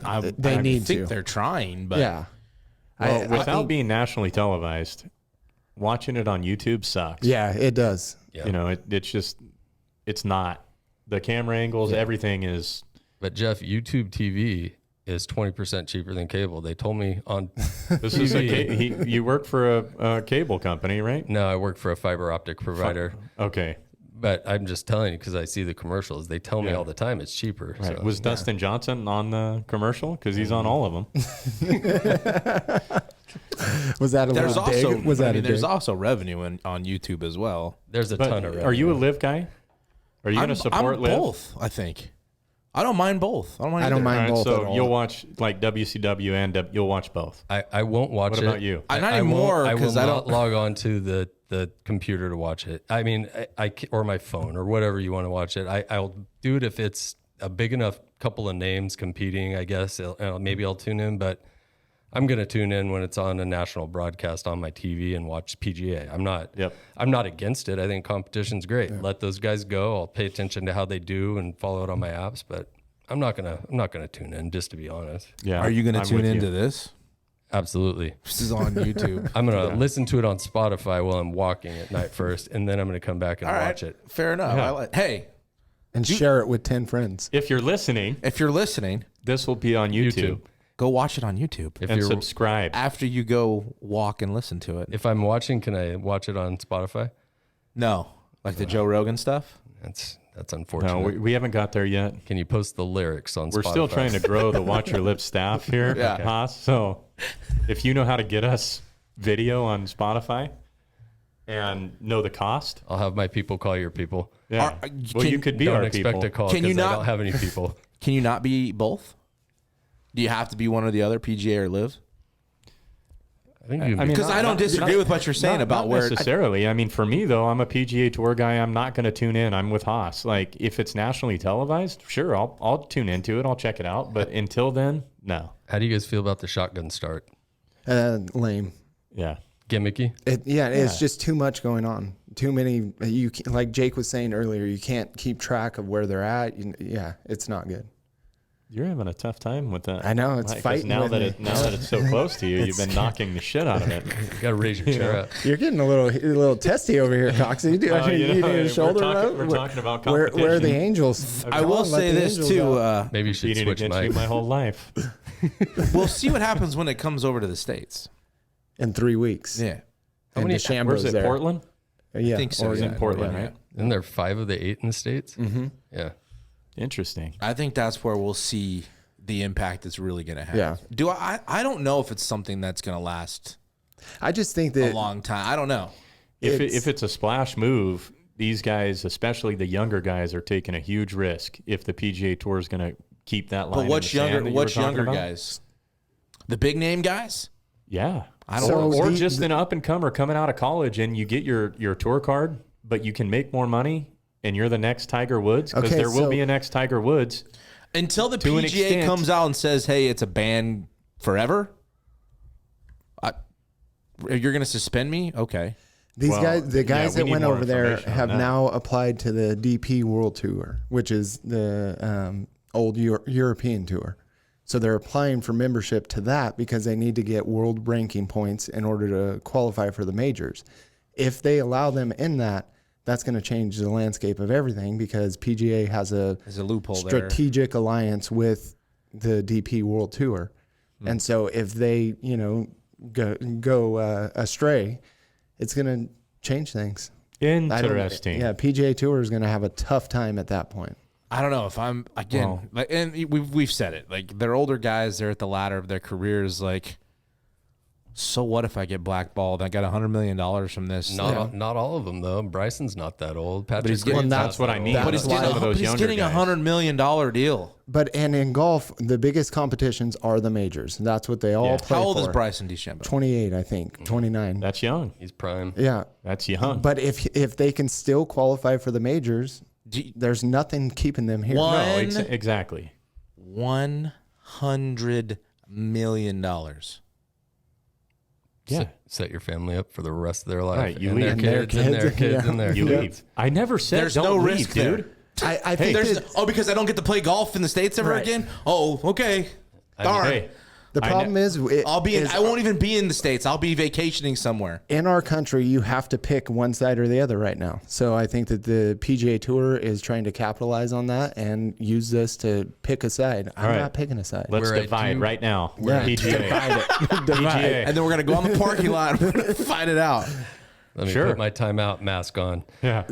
need think to. they're trying, but Yeah. Well, without being nationally televised, watching it on YouTube sucks. Yeah, it does. Yeah. It's not. The camera angles, everything is. But Jeff, YouTube TV is 20% cheaper than cable. They told me on This is you work for a cable company, right? No, I work for a fiber optic provider. Okay. But I'm just telling you because I see the commercials. They tell me all the time it's cheaper. Right. So. Was Dustin Johnson on the commercial? Because he's on all of them. Was that a there's little also dig? Was that a there's dig? also revenue on YouTube as well. There's a ton of revenue. Are you a Live guy? Are you going to support I'm Live? both, I think. I don't mind both. I don't mind. All So right, you'll watch like WCW and you'll watch both. I won't watch it. What about you? Not anymore I will because I not don't log on to the computer to watch it. I mean, or my phone or whatever you want to watch it. I'll do it if it's a big enough couple of names competing. I guess maybe I'll tune in, but I'm going to tune in when it's on a national broadcast on my TV and watch PGA. I'm not against it. I think competition's great. Yeah. Let those guys go. I'll pay attention to how they do and follow it on my apps, but I'm not gonna tune in, just to be honest. Yeah. Are you going to tune into this? Absolutely. This is on YouTube. I'm going to listen to it on Spotify while I'm walking at night first, and then I'm going to come back and watch it. Fair enough. Yeah. Hey. And share it with 10 friends. If you're listening, this will be on YouTube. Go watch it on YouTube. And subscribe. After you go walk and listen to it. If I'm watching, can I watch it on Spotify? No. Like the Joe Rogan stuff? That's unfortunate. No, we haven't got there yet. Can you post the lyrics on Spotify? We're still trying to grow the Watch Your Lips staff here, Haas. So if you know how to get us video on Spotify and know the cost, I'll have my people call your people. Yeah. You could be our people. Don't expect a call because I don't have any people. Can you not be both? Do you have to be one or the other, PGA or Live? I think because I don't disagree with what you're saying about where necessarily. I mean, for me though, I'm a PGA Tour guy. I'm not going to tune in. I'm with Haas. Like if it's nationally televised, sure, I'll tune into it. I'll check it out. But until then, no. How do you guys feel about the shotgun start? Lame. Yeah. Gimmicky. It's just too much going on. Too many. Like Jake was saying earlier, you can't keep track of where they're at. It's not good. You're having a tough time with that. I know, it's fighting now with that me. now that it's so close to you, you've been knocking the shit out of it. You got to raise your chair up. You're getting a little testy over here, Coxie. You need a shoulder rub? We're talking about competition. Where are the angels? I will say this too. Maybe you should switch mics. My whole life. We'll see what happens when it comes over to the States. In 3 weeks. Yeah. How many Where's it, there. Portland? Yeah. I think so. Or in Portland, right? Isn't there 5 of the 8 in the States? Mm-hmm. Yeah. Interesting. I think that's where we'll see the impact it's really going to have. Yeah. I don't know if it's something that's going to last I just think that a long time. I don't know. If it's a splash move, these guys, especially the younger guys, are taking a huge risk if the PGA Tour is going to keep that line. But what's in the sand younger that you were talking younger about. guys? The big name guys? Yeah. I don't So know. Or just an up and comer coming out of college and you get your tour card, but you can make more money and you're the next Tiger Woods, because Okay, there will so- be a next Tiger Woods. Until the To an PGA extent. comes out and says, "Hey, it's a ban forever," you're going to suspend me? Okay. These Well, guys, the guys we that need went more over there information on have that. now applied to the DP World Tour, which is the old European Tour. So they're applying for membership to that because they need to get world ranking points in order to qualify for the majors. If they allow them in that, that's going to change the landscape of everything, because PGA has a There's a loophole there. strategic alliance with the DP World Tour. And so if they, go astray, it's going to change things. Interesting. Yeah, PGA Tour is going to have a tough time at that point. I don't know if I'm again, Well- like, and we've said it. Like, they're older guys. They're at the ladder of their careers. Like, so what if I get blackballed? I got $100 million from this. Not all of them though. Bryson's not that old. Patrick he's getting- Reed's Well, not that's what that I old. mean. but he's Some getting, of those he's younger getting a guys. $100 million deal. But in golf, the biggest competitions are the majors. That's what they all Yeah. play How old for. is Bryson DeChambeau? 28, I think. 29. That's young. He's prime. Yeah. That's young. But if they can still qualify for the majors, there's nothing keeping them here. One- no, exactly. $100 million. Yeah. Set your family up for the rest of their life. Right, you and their leave. kids and their kids Yeah. and their You kids. leave. I never said There's don't no leave, risk dude. there. I think that Because I don't get to play golf in the States ever Right. again? Oh, okay. Darn. Hey, the problem is, I won't even be in the States. I'll be vacationing somewhere. in our country, you have to pick one side or the other right now. So I think that the PGA Tour is trying to capitalize on that and use this to pick a side. I'm right. not picking a side. let's We're at divide two- right now. Yeah. PGA. PGA. And then we're going to go on the parking lot and fight it out. Let me Sure. put my timeout mask on. Yeah.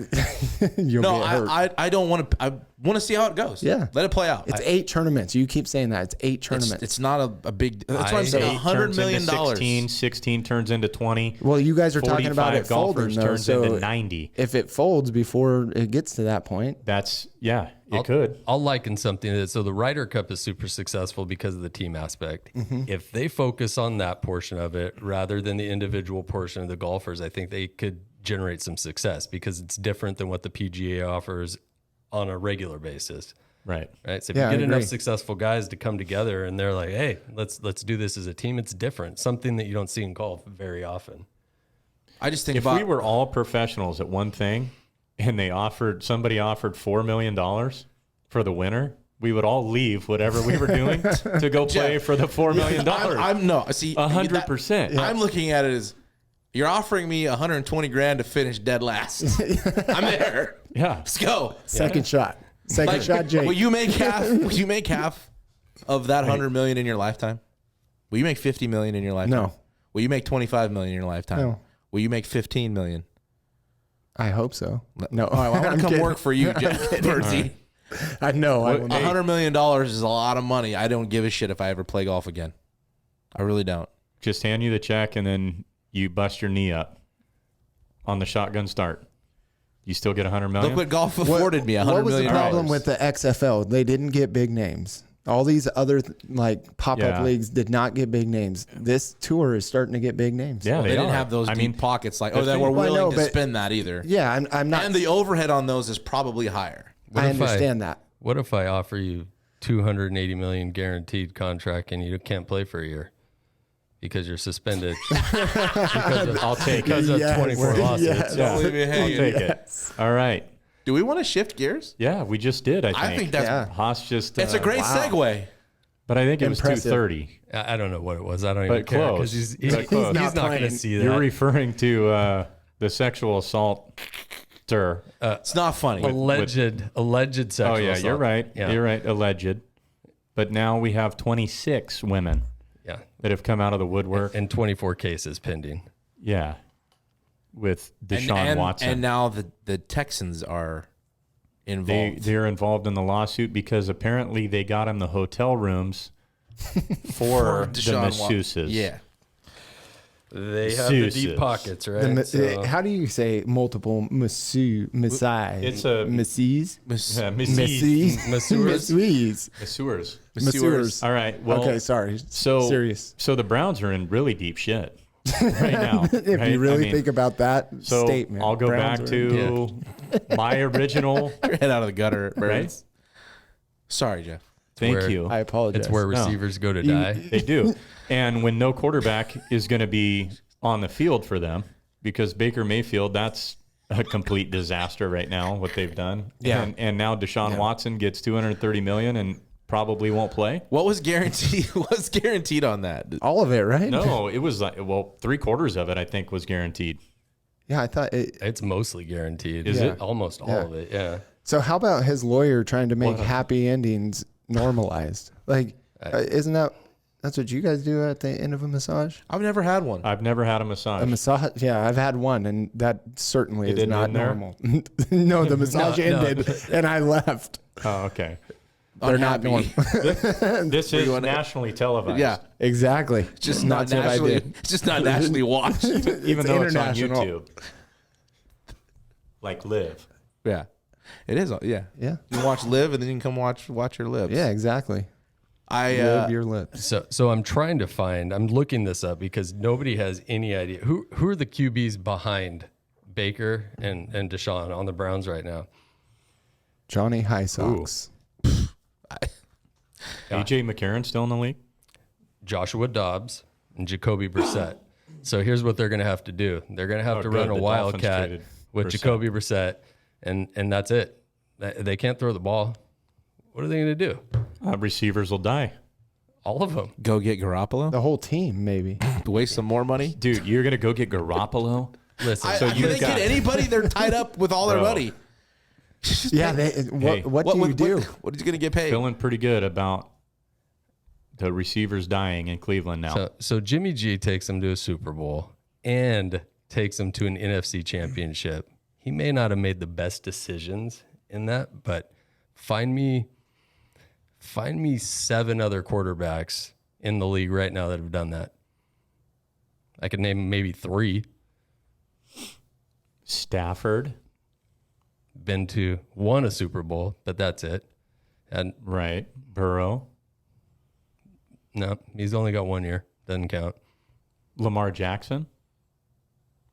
You'll No, get hurt. I don't want to. I want to see how it goes. Yeah. Let it play out. It's 8 tournaments. You keep saying that. It's 8 tournaments. It's not a big. That's what I'm I- saying. Eight $100 turns million. into 16, 16 turns into 20. Well, you guys are talking about 45 it folding, golfers though. turns So into 90. if it folds before it gets to that point, That's, yeah, it could. I'll liken something to this. So the Ryder Cup is super successful because of the team aspect. Mm-hmm. If they focus on that portion of it rather than the individual portion of the golfers, I think they could generate some success, because it's different than what the PGA offers on a regular basis. Right. Right. So if Yeah, you I get enough agree. successful guys to come together and they're like, hey, let's do this as a team, it's different. Something that you don't see in golf very often. I just think If about. we were all professionals at one thing and somebody offered $4 million for the winner, we would all leave whatever we were doing to go play for the $4 million. I'm no. See, 100%. I'm looking at it as you're offering me 120 grand to finish dead last. I'm there. Yeah. Let's go. second shot. Second shot, Jake. Will you make half? Will you make half of that 100 million in your lifetime? Will you make 50 million in your lifetime? No. Will you make 25 million in your lifetime? No. Will you make 15 million? I hope so. No. All right, well, I want I'm to come kidding. work for you, Bertie. I know. I will not. $100 million is a lot of money. I don't give a shit if I ever play golf again. I really don't. Just hand you the check and then you bust your knee up on the shotgun start. You still get $100 million? Look what golf afforded me, $100 What was the million. problem with the XFL? They didn't get big names. All these other pop-up Yeah. leagues did not get big names. This tour is starting to get big names. Yeah, They they didn't are. have those I deep mean, pockets like, the they thing- were Well, I willing know, to but- spend that either. Yeah, I'm not. And the overhead on those is probably higher. I if I- understand that. What if I offer you $280 million guaranteed contract and you can't play for a year because you're suspended I'll take because it. of Yes. 24 lawsuits? Yes. Don't leave me I'll hanging. take it. All right. Do we want to shift gears? Yeah, we just did, I think. I think that's Yeah. Haas just... it's a great segue. But I think it was Impressive. 230. I don't know what it was. I don't even But care close. because But close. he's not going to playing. see You're that. referring to the sexual assault. It's not funny. alleged sexual Oh, yeah, assault. you're right. Yeah. You're right. Alleged. But now we have 26 women Yeah. that have come out of the woodwork. And 24 cases pending. Yeah. With Deshaun Watson. And now the Texans are involved. They're involved in the lawsuit because apparently they got him the hotel rooms for the Deshaun Watson. masseuses. Yeah. They have the deep Masseuses. pockets, right? How do you say multiple masseuses? It's a masseuse. yeah, Masseurs. Masseurs. All right. Well, Okay, sorry. So serious. So the Browns are in really deep shit right now. If right? you really I mean, think about that so statement, I'll go Browns back are- to my original. Head out of the gutter, Right? Burns. Sorry, Jeff. Thank where- you. I apologize. It's where receivers go to die. They do. And when no quarterback is going to be on the field for them, because Baker Mayfield, that's a complete disaster right now, what they've done. Yeah. And now Deshaun Watson gets $230 million and probably won't play. What was guaranteed? What's guaranteed on that? all of it, right? No, it was like, well, 3/4 of it, I think, was guaranteed. Yeah, I thought it. It's mostly guaranteed. Is it? Almost all Yeah. of it, yeah. So how about his lawyer trying to make happy endings normalized? Like, isn't that's what you guys do at the end of a massage? I've never had one. I've never had a massage. A massage? Yeah, I've had one, and that certainly is didn't not end there? normal. No, the massage ended, and I left. Oh, okay. They're not normal. This is nationally televised. Yeah, Exactly. just not That's what I nationally. did. Just not nationally watched. Even though it's on international. YouTube. Like Live. Yeah, it is. Yeah, Yeah. You can watch Live, and then you can come watch your lips. Yeah, exactly. I Live your lips. So I'm trying to find. I'm looking this up because nobody has any idea who are the QBs behind Baker and Deshaun on the Browns right now. Johnny High Socks. AJ McCarron still in the league? Joshua Dobbs and Jacoby Brissett. So here's what they're going to have to do. They're going to have to good. run a The Dolphins wildcat traded with Brissett. Jacoby Brissett, and that's it. They can't throw the ball. What are they going to do? Receivers will die. All of them. go get Garoppolo. The whole team, maybe. Waste some more money. Dude, you're going to go get Garoppolo? Listen, So you they got- get anybody? They're tied up with all their Bro. money. Yeah. What do you do? What is he going to get paid? Feeling pretty good about the receivers dying in Cleveland now. So Jimmy G takes them to a Super Bowl and takes them to an NFC championship. He may not have made the best decisions in that, but find me 7 other quarterbacks in the league right now that have done that. I could name maybe 3. Stafford. Won a Super Bowl, but that's it. And Right. Burrow. no, he's only got 1 year. Doesn't count. Lamar Jackson.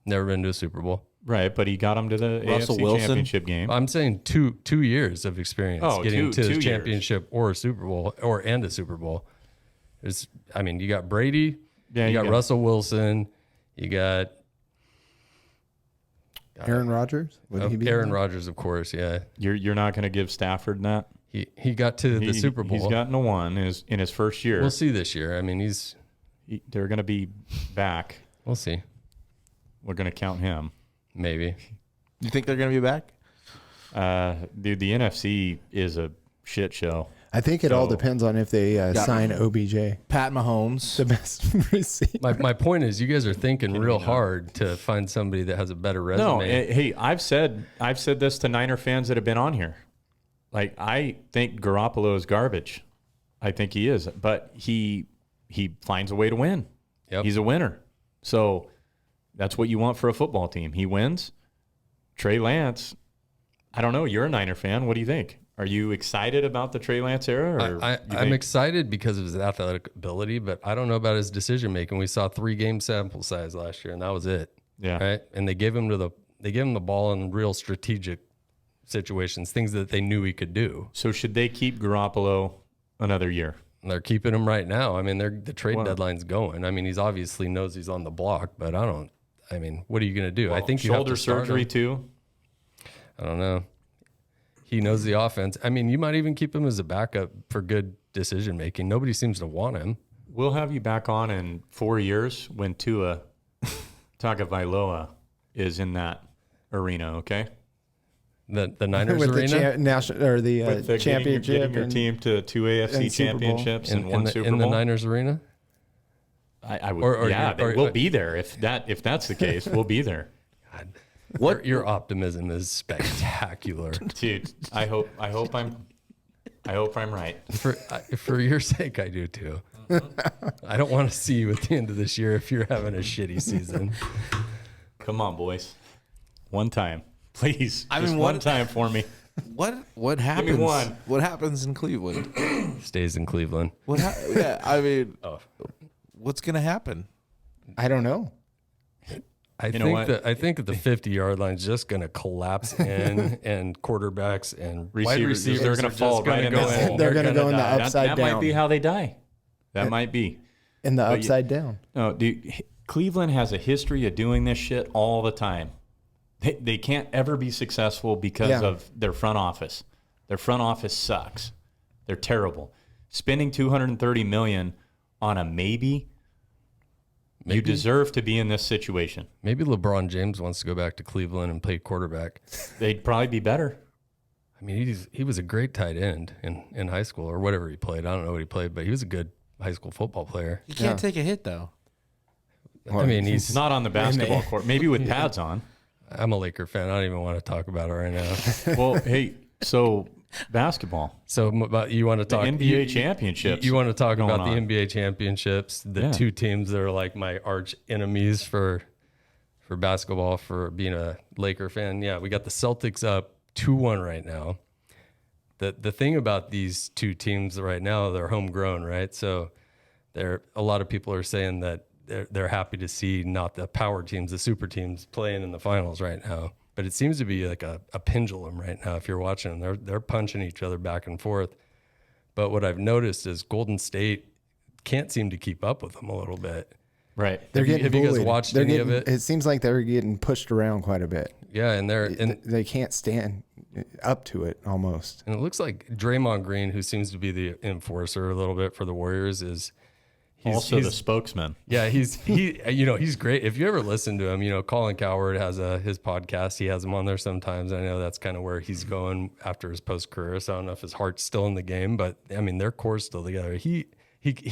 Never been to a Super Bowl. Right, but he got him to the Russell AFC Wilson. championship game. I'm saying 2 years of experience getting to 2 the years. championship or a Super Bowl and a Super Bowl. You got Brady, Yeah, you you got got- Russell Wilson, you got Aaron Rodgers? Would he be Aaron there? Rodgers, of course. Yeah, You're not going to give Stafford that? he got to the Super Bowl. He's gotten a one in his first year. We'll see this year. I mean, They're going to be back. we'll see. We're going to count him. Maybe. You think they're going to be back? Dude, the NFC is a shit show. I think it all depends on if they sign OBJ. Pat Mahomes. The best receiver. My point is, you guys are thinking real hard to find somebody that has a better resume. No, hey, I've said this to Niner fans that have been on here. Like, I think Garoppolo is garbage. I think he is, but he finds a way to win. Yep. He's a winner. So that's what you want for a football team. He wins. Trey Lance, I don't know. You're a Niner fan. What do you think? Are you excited about the Trey Lance era? Or I'm excited because of his athletic ability, but I don't know about his decision making. We saw 3-game sample size last year, and that was it. Yeah. Right. And they gave him the ball in real strategic situations, things that they knew he could do. So should they keep Garoppolo another year? And they're keeping him right now. I mean, the trade deadline's going. I mean, he's obviously knows he's on the block, but what are you going to do? I think you have shoulder to start surgery him. too. I don't know. He knows the offense. I mean, you might even keep him as a backup for good decision making. Nobody seems to want him. We'll have you back on in 4 years when Tua Tagovailoa is in that arena. Okay. The Niners With arena the national or the With the championship. getting your and- team to 2 AFC and Super Bowl. championships and one Super in the Bowl. Niners arena. I would. Or yeah, you're- we'll be there if that's the case. We'll be there, What your optimism is spectacular. dude. I hope I'm right. For your sake, I do too. I don't want to see you at the end of this year if you're having a shitty season. Come on, boys. One time. Please. I Just mean, one time for me. What happens? one. What happens in Cleveland? Stays in Cleveland. Yeah, I mean, what's gonna happen? I don't know. I think that the 50-yard line is just going to collapse in, and quarterbacks and wide receivers they're going to fall right in the hole. They're going to go in the die. upside that down. might be how they die. That might be. In the upside down. No, dude, Cleveland has a history of doing this shit all the time. They can't ever be successful because of their front office. Their front office sucks. They're terrible. Spending $230 million on a maybe. You deserve to be in this situation. Maybe LeBron James wants to go back to Cleveland and play quarterback. They'd probably be better. I mean, he was a great tight end in high school or whatever he played. I don't know what he played, but he was a good high school football player. He can't take a hit though. I mean, he's Not on the basketball court. Maybe with pads on. I'm a Laker fan. I don't even want to talk about it right now. Well, hey, so basketball. So, but you want to talk NBA championships. You want to talk about going the on. NBA championships? The two teams that are like my arch enemies for basketball, for being a Laker fan. Yeah, we got the Celtics up 2-1 right now. The thing about these two teams right now, they're homegrown, right? So, a lot of people are saying that they're happy to see not the power teams, the super teams playing in the finals right now. But it seems to be like a pendulum right now. If you're watching them, they're punching each other back and forth. But what I've noticed is Golden State can't seem to keep up with them a little bit. Right. They're getting have you guys bullied. watched They're any getting, of it? It seems like they're getting pushed around quite a bit. Yeah, and They can't stand up to it almost. and it looks like Draymond Green, who seems to be the enforcer a little bit for the Warriors, is Also the spokesman. Yeah, he's great. If you ever listen to him, Colin Cowherd has his podcast. He has him on there sometimes. I know that's kind of where he's going after his post-career. So I don't know if his heart's still in the game, but I mean, their core's still together. He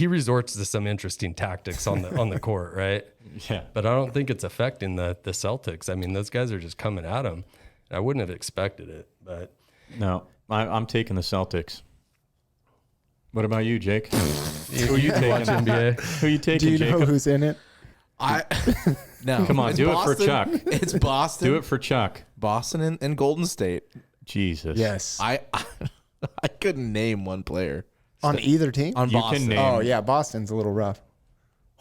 resorts to some interesting tactics on the court, right? Yeah. But I don't think it's affecting the Celtics. I mean, those guys are just coming at him. I wouldn't have expected it, but No, I'm taking the Celtics. What about you, Jake? Who are you taking? NBA. Who are you taking, Do you know Jacob? who's in it? No. Come on, It's do it for Boston. Chuck. It's Boston. Do it for Chuck. Boston and Golden State. Jesus. Yes. I couldn't name one player On either team? on You can Boston. name- Oh, yeah. Boston's a little rough.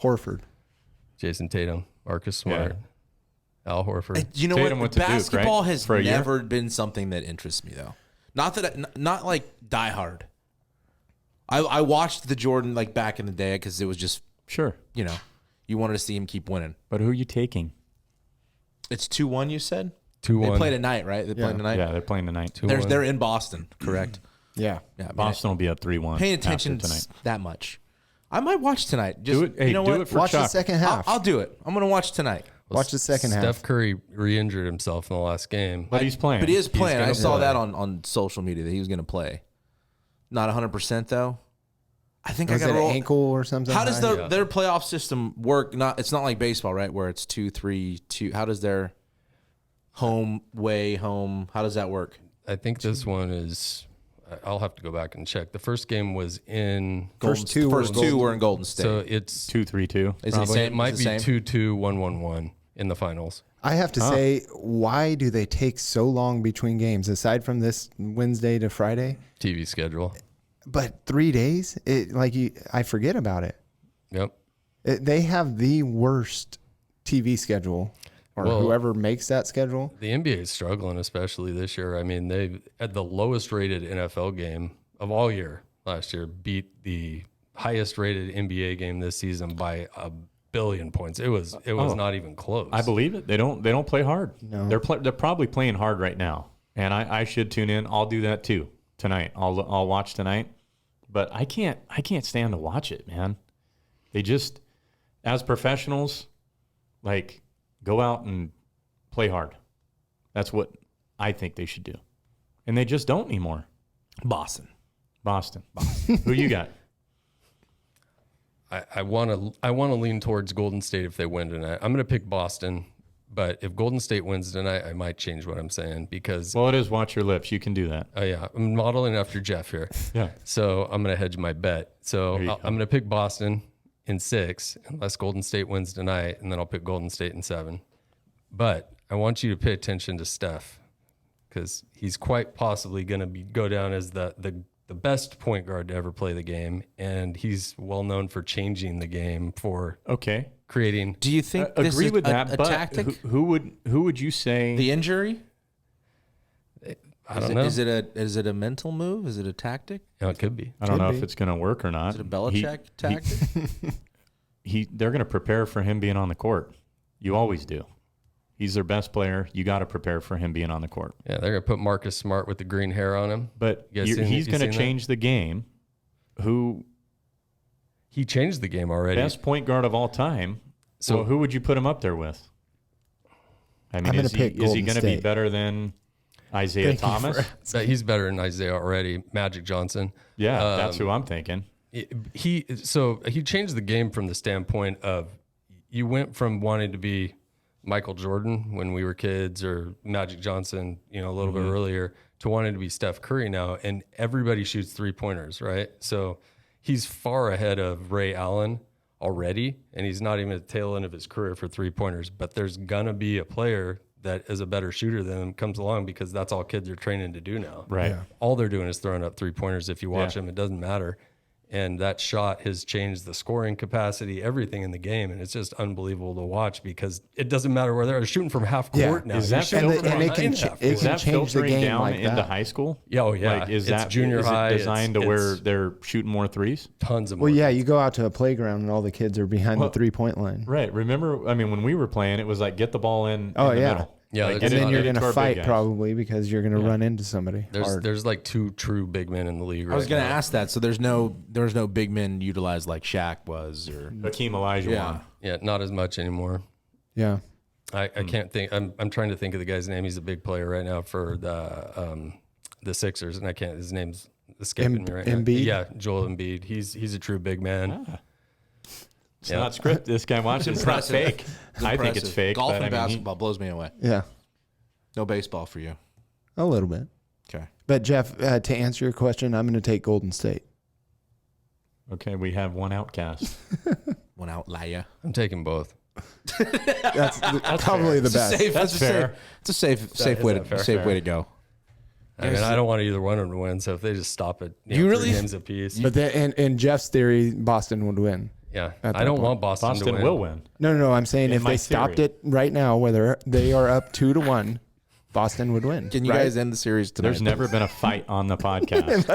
Horford. Jason Tatum, Marcus Smart, Al Horford. You know Tatum what? went to Duke, Basketball right? has For a year? never been something that interests me though. Not like Die Hard. I watched the Jordan like back in the day because it was just Sure. you wanted to see him keep winning. But who are you taking? It's 2-1. You said 2-1. they played tonight, right? They played tonight. Yeah, they're playing tonight. They're in Boston, correct? Yeah. Yeah, I mean, Boston will be up 3-1. paying after attention tonight. that much. I might watch tonight. Just Do it. Hey, you know do what? it for Watch the Chuck. second half. I'll do it. I'm gonna watch tonight. Watch the second half. Steph Curry re-injured himself in the last game. But he's playing. But he is He's playing. gonna I saw play. that on social media that he was going to play. Not 100% though. I think Was I it got an roll. ankle or something? How does their playoff system work? It's not like baseball, right? Where it's 2-3-2. How does their home? How does that work? I think this one is. I'll have to go back and check. The first game was in. First two were in Golden State. So it's 2-3-2. Is it probably, same? it might Is be it same? 2-2, 1-1-1 in the finals. I have to say, why do they take so long between games? Aside from this Wednesday to Friday, TV schedule. but 3 days, I forget about it. Yep. They have the worst TV schedule, or Well- whoever makes that schedule. The NBA is struggling, especially this year. I mean, they had the lowest rated NFL game of all year last year, beat the highest rated NBA game this season by 1 billion points. It was not even close. I believe it. They don't play hard. No. They're probably playing hard right now, and I should tune in. I'll do that too tonight. I'll watch tonight, but I can't stand to watch it, man. They just, as professionals, like, go out and play hard. That's what I think they should do, and they just don't anymore. Boston. Who you got? I want to lean towards Golden State if they win tonight. I'm going to pick Boston, But if Golden State wins tonight, I might change what I'm saying because, Well, it is watch your lips. You can do that. oh yeah, I'm modeling after Jeff here. Yeah. So I'm going to hedge my bet. So There you I'm go. going to pick Boston in 6 unless Golden State wins tonight, and then I'll pick Golden State in 7. But I want you to pay attention to Steph because he's quite possibly going to go down as the best point guard to ever play the game, and he's well known for changing the game for Okay. creating. Do you think this Agree is with that, a but tactic? who would you say? The injury? I don't know. Is it a mental move? Is it a tactic? No, it could be. I don't Could know be. if it's going to work or not. Is it a Belichick tactic? They're going to prepare for him being on the court. You always do. He's their best player. You got to prepare for him being on the court. Yeah, they're going to put Marcus Smart with the green hair on him. But You guys seen- he's you going to seen that? change the game. Who He changed the game already. best point guard of all time? So- So who would you put him up there with? I mean, I'm gonna is he pick is he Golden going to be State. better than Isaiah Thank you for Thomas? But he's better than Isaiah already. Magic Johnson. Yeah, that's who I'm thinking. He changed the game from the standpoint of you went from wanting to be Michael Jordan when we were kids or Magic Johnson, a little bit earlier, to wanting to be Steph Curry now, and everybody shoots 3-pointers, right? So he's far ahead of Ray Allen already, and he's not even at the tail end of his career for 3-pointers. But there's gonna be a player that is a better shooter than him comes along because that's all kids are training to do now. Right. Yeah. All they're doing is throwing up 3-pointers. If you watch Yeah. them, it doesn't matter. And that shot has changed the scoring capacity, everything in the game. And it's just unbelievable to watch because it doesn't matter where they're shooting from half Yeah. court now. Is You're that shooting filtering- from and it can behind ch- half it Is court. that change the filtering game down like into that. high school? Yeah, oh, yeah. Like, is It's that junior is high. it designed to where It's they're shooting more threes? tons of Well, more. yeah, you go out to a playground and all the kids are behind Well, the 3-point line. Right. Remember, I mean, when we were playing, it was like get the ball in Oh, the yeah. middle. Yeah, Like, that's get And it- then about you're it. going to to our big fight guys. probably because you're going to run into somebody hard. There's like 2 true big men in the league right I was going to now. ask that. So there was no big men utilized like Shaq was, or Hakeem Olajuwon. yeah. Yeah, not as much anymore. Yeah. I can't think. I'm trying to think of the guy's name. He's a big player right now for the Sixers, and I can't. His name's escaping me right now. Embiid? Yeah, Joel Embiid. He's a true big man. It's Yeah. not script. This guy watches. It's not impressive. fake. I think it's Impressive. fake. Golf but and I mean, basketball blows me away. Yeah. No baseball for you. A little bit. Okay. But Jeff, to answer your question, I'm going to take Golden State. okay, we have one outcast. One outlier. I'm taking both. That's probably the best. That's fair. It's a safe way to go. I mean, I don't want either one of them to win. So if they just stop it, You 3 really- games apiece. But then, in Jeff's theory, Boston would win. Yeah, At I that don't point. want Boston, Boston to win. will win. No. I'm saying In if my they stopped theory. it right now, whether they are up 2-1, Boston would win. Can you right? guys end the series tonight? There's never been a fight on the podcast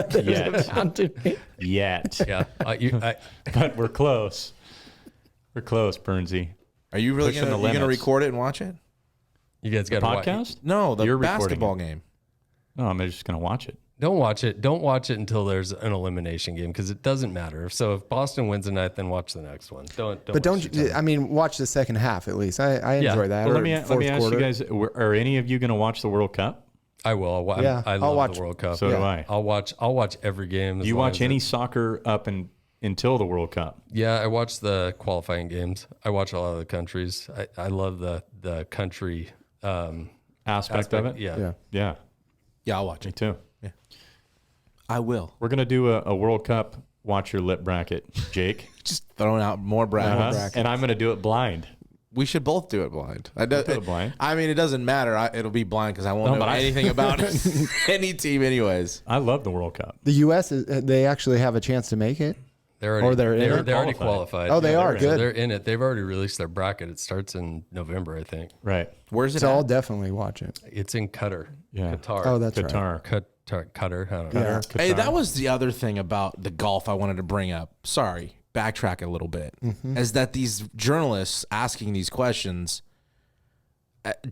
yet. Yeah, But we're close. We're close, Bernsey. Are you really pushing the going to limits. record it and watch it? you guys The got to podcast? No, the You're recording basketball it. game. No, I'm just going to watch it. Don't watch it. Don't watch it until there's an elimination game because it doesn't matter. So if Boston wins tonight, then watch the next one. Don't. But waste don't your you, time. I mean, watch the second half at least. I Yeah. enjoy that. Well, Or let me ask fourth you guys: are any of you going to watch the World Cup? I will. Yeah, I I'll love watch- the World Cup. So do I. I'll watch every game. as Do you long watch as any it- soccer up until the World Cup? Yeah, I watch the qualifying games. I watch a lot of the countries. I love the country Aspect of it? Yeah. Yeah, Yeah, I'll watch me it. too. I will. We're going to do a World Cup watch your lip bracket, Jake. Just throwing out more brackets. Uh-huh. And I'm going to do it blind. We should both do it blind. do it blind. I mean, it doesn't matter. It'll be blind because I won't No, know but anything about any team, anyways. I love the World Cup. The U.S. They actually have a chance to make it. They're already, Or they're in it? they're already Qualified. qualified. Oh, they are they're in. good. They're in it. They've already released their bracket. It starts in November, I think. Right. Where's it So I'll at? definitely watch it. It's in Qatar. Yeah. Qatar. Oh, that's right. Qatar. Qatar. I don't know. Yeah. Qatar. Hey, that was the other thing about the golf I wanted to bring up. Sorry, backtrack a little bit. Is that these journalists asking these questions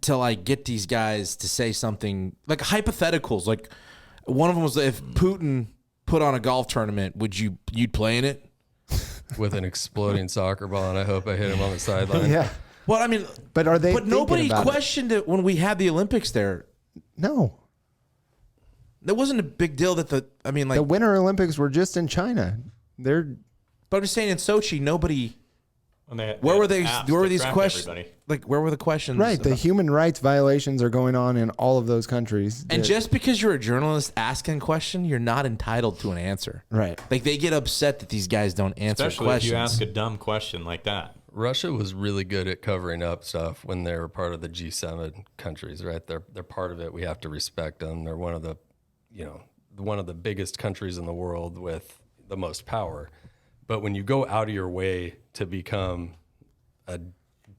to like get these guys to say something like hypotheticals. Like one of them was, if Putin put on a golf tournament, you'd play in it? With an exploding soccer ball, and I hope I hit him on the sideline. Yeah. Well, I mean, But are they? but nobody thinking about it? questioned it when we had the Olympics there. No. It wasn't a big deal that the The Winter Olympics were just in China. They're but I'm just saying in Sochi, nobody. Where were they? Where were these questions? Like, where were the questions? Right. The human rights violations are going on in all of those countries. And just because you're a journalist asking a question, you're not entitled to an answer. Right. Like, they get upset that these guys don't answer Especially questions. if you ask a dumb question like that. Russia was really good at covering up stuff when they were part of the G7 countries, right? They're part of it. We have to respect them. They're one of the biggest countries in the world with the most power. But when you go out of your way to become a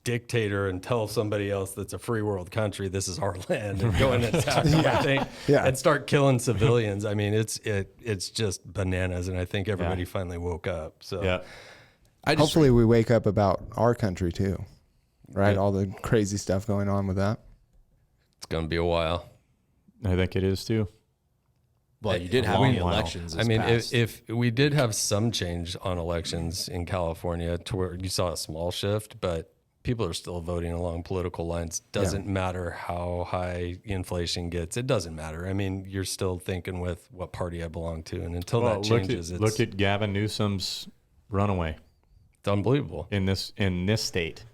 dictator and tell somebody else that's a free world country, this is our land, and go and attack them, I think, and start killing civilians, I mean, it's just bananas. And I think everybody finally woke up. So hopefully we wake up about our country too, right? All the crazy stuff going on with that. It's going to be a while. I think it is too. Well, you did have any elections. I mean, if we did have some change on elections in California to where you saw a small shift, but people are still voting along political lines. Doesn't matter how high inflation gets. It doesn't matter. I mean, you're still thinking with what party I belong to. And until that changes, look at Gavin Newsom's runaway. It's unbelievable. In this state,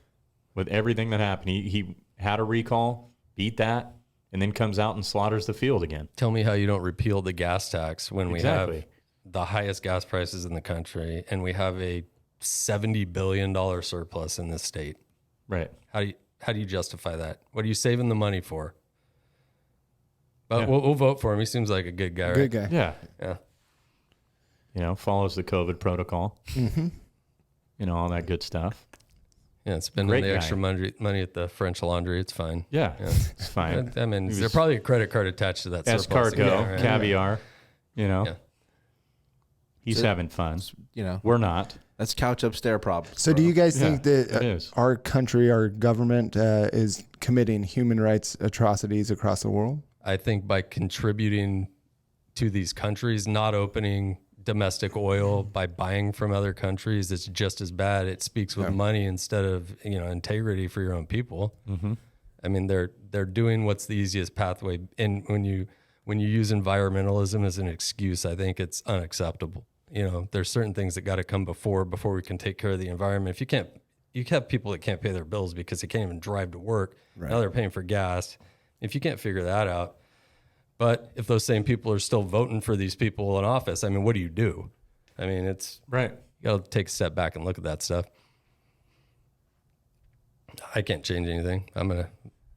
with everything that happened. He had a recall, beat that, and then comes out and slaughters the field again. Tell me how you don't repeal the gas tax when we have the highest gas prices in the country and we have a $70 billion surplus in this state. Right. How do you justify that? What are you saving the money for? But we'll vote for him. He seems like a good guy, right? Good guy. Yeah. Yeah. You know, follows the COVID protocol. Mm-hmm. You know, all that good stuff. Yeah, spending the extra money at the French Laundry. It's fine. Yeah, it's fine. I mean, there's probably a credit card attached to that. Escargot, caviar. You know, he's having fun. You know, we're not. That's couch upstairs problem. So, do you guys think that our country, our government, is committing human rights atrocities across the world? I think by contributing to these countries, not opening domestic oil, by buying from other countries, it's just as bad. It speaks with money instead of integrity for your own people. Mm-hmm. I mean, they're doing what's the easiest pathway, and when you use environmentalism as an excuse, I think it's unacceptable. You know, there's certain things that got to come before we can take care of the environment. If you have people that can't pay their bills because they can't even drive to work. Right. Now they're paying for gas. If you can't figure that out. But if those same people are still voting for these people in office, I mean, what do you do? I mean, it's right. You got to take a step back and look at that stuff. I can't change anything.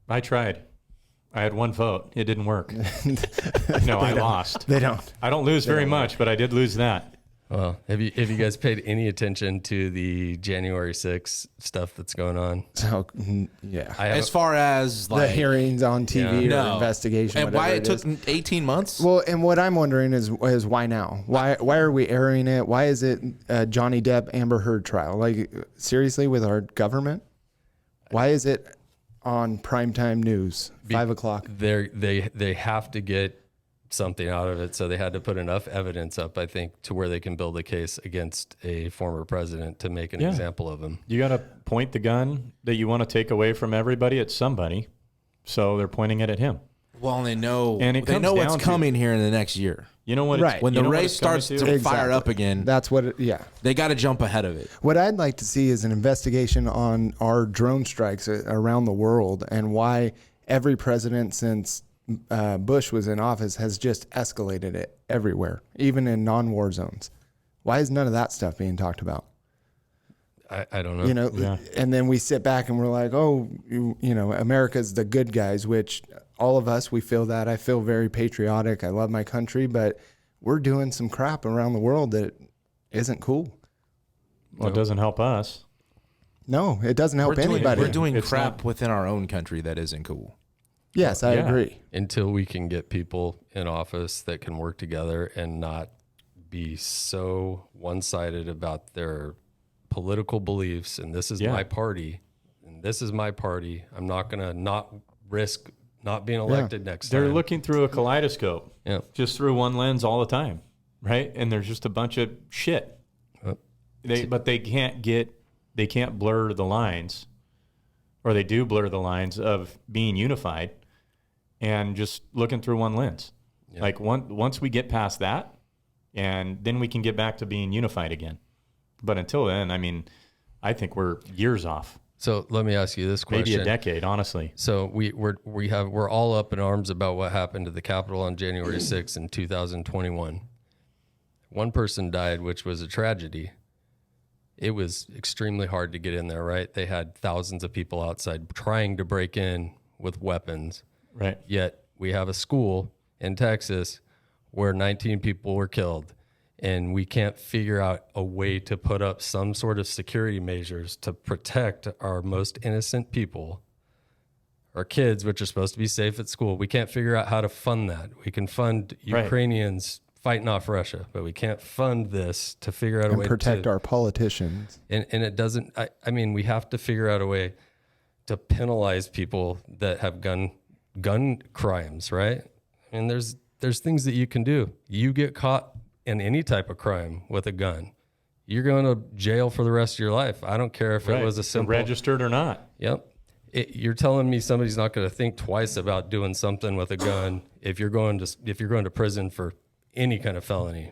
I tried. I had one vote. It didn't work. No, I lost. They don't. I don't lose very much, but I did lose that. Well, have you guys paid any attention to the January 6th stuff that's going on? So, yeah. As far as the hearings on TV or investigation, and why it took 18 months? Well, and what I'm wondering is why now? Why are we airing it? Why is it Johnny Depp Amber Heard trial? Like, seriously, with our government? Why is it on primetime news, 5 o'clock? They have to get something out of it, so they had to put enough evidence up, I think, to where they can build a case against a former president to make an example of him. You got to point the gun that you want to take away from everybody at somebody, so they're pointing it at him. Well, they know what's coming here in the next year. You know what? Right. When the race starts to fire up again, that's what. They got to jump ahead of it. What I'd like to see is an investigation on our drone strikes around the world and why every president since Bush was in office has just escalated it everywhere, even in non-war zones. Why is none of that stuff being talked about? I don't know. You know, and then we sit back and we're like, oh, America's the good guys, which all of us, we feel that. I feel very patriotic. I love my country, but we're doing some crap around the world that isn't cool. Well, it doesn't help us. No, it doesn't help anybody. We're doing crap within our own country that isn't cool. Yes, I agree. Until we can get people in office that can work together and not be so one-sided about their political beliefs, and this is my party, and this is my party. I'm not going to not risk not being elected next time. They're looking through a kaleidoscope, just through one lens all the time, right? And there's just a bunch of shit. But they can't blur the lines, or they do blur the lines of being unified and just looking through one lens. Yeah. Like once we get past that, and then we can get back to being unified again. But until then, I mean, I think we're years off, So let me ask you this question. maybe a decade, honestly. So we're all up in arms about what happened to the Capitol on January 6th in 2021. One person died, which was a tragedy. It was extremely hard to get in there, right? They had thousands of people outside trying to break in with weapons. Right. Yet we have a school in Texas where 19 people were killed, and we can't figure out a way to put up some sort of security measures to protect our most innocent people, our kids, which are supposed to be safe at school. We can't figure out how to fund that. We can fund Ukrainians fighting off Russia, but we can't fund this to figure out a way protect to our politicians. And it doesn't, I mean, we have to figure out a way to penalize people that have gun crimes, right? And there's things that you can do. You get caught in any type of crime with a gun, you're going to jail for the rest of your life. I don't care if it was a simple registered or not. Yep. You're telling me somebody's not going to think twice about doing something with a gun if you're going to prison for any kind of felony.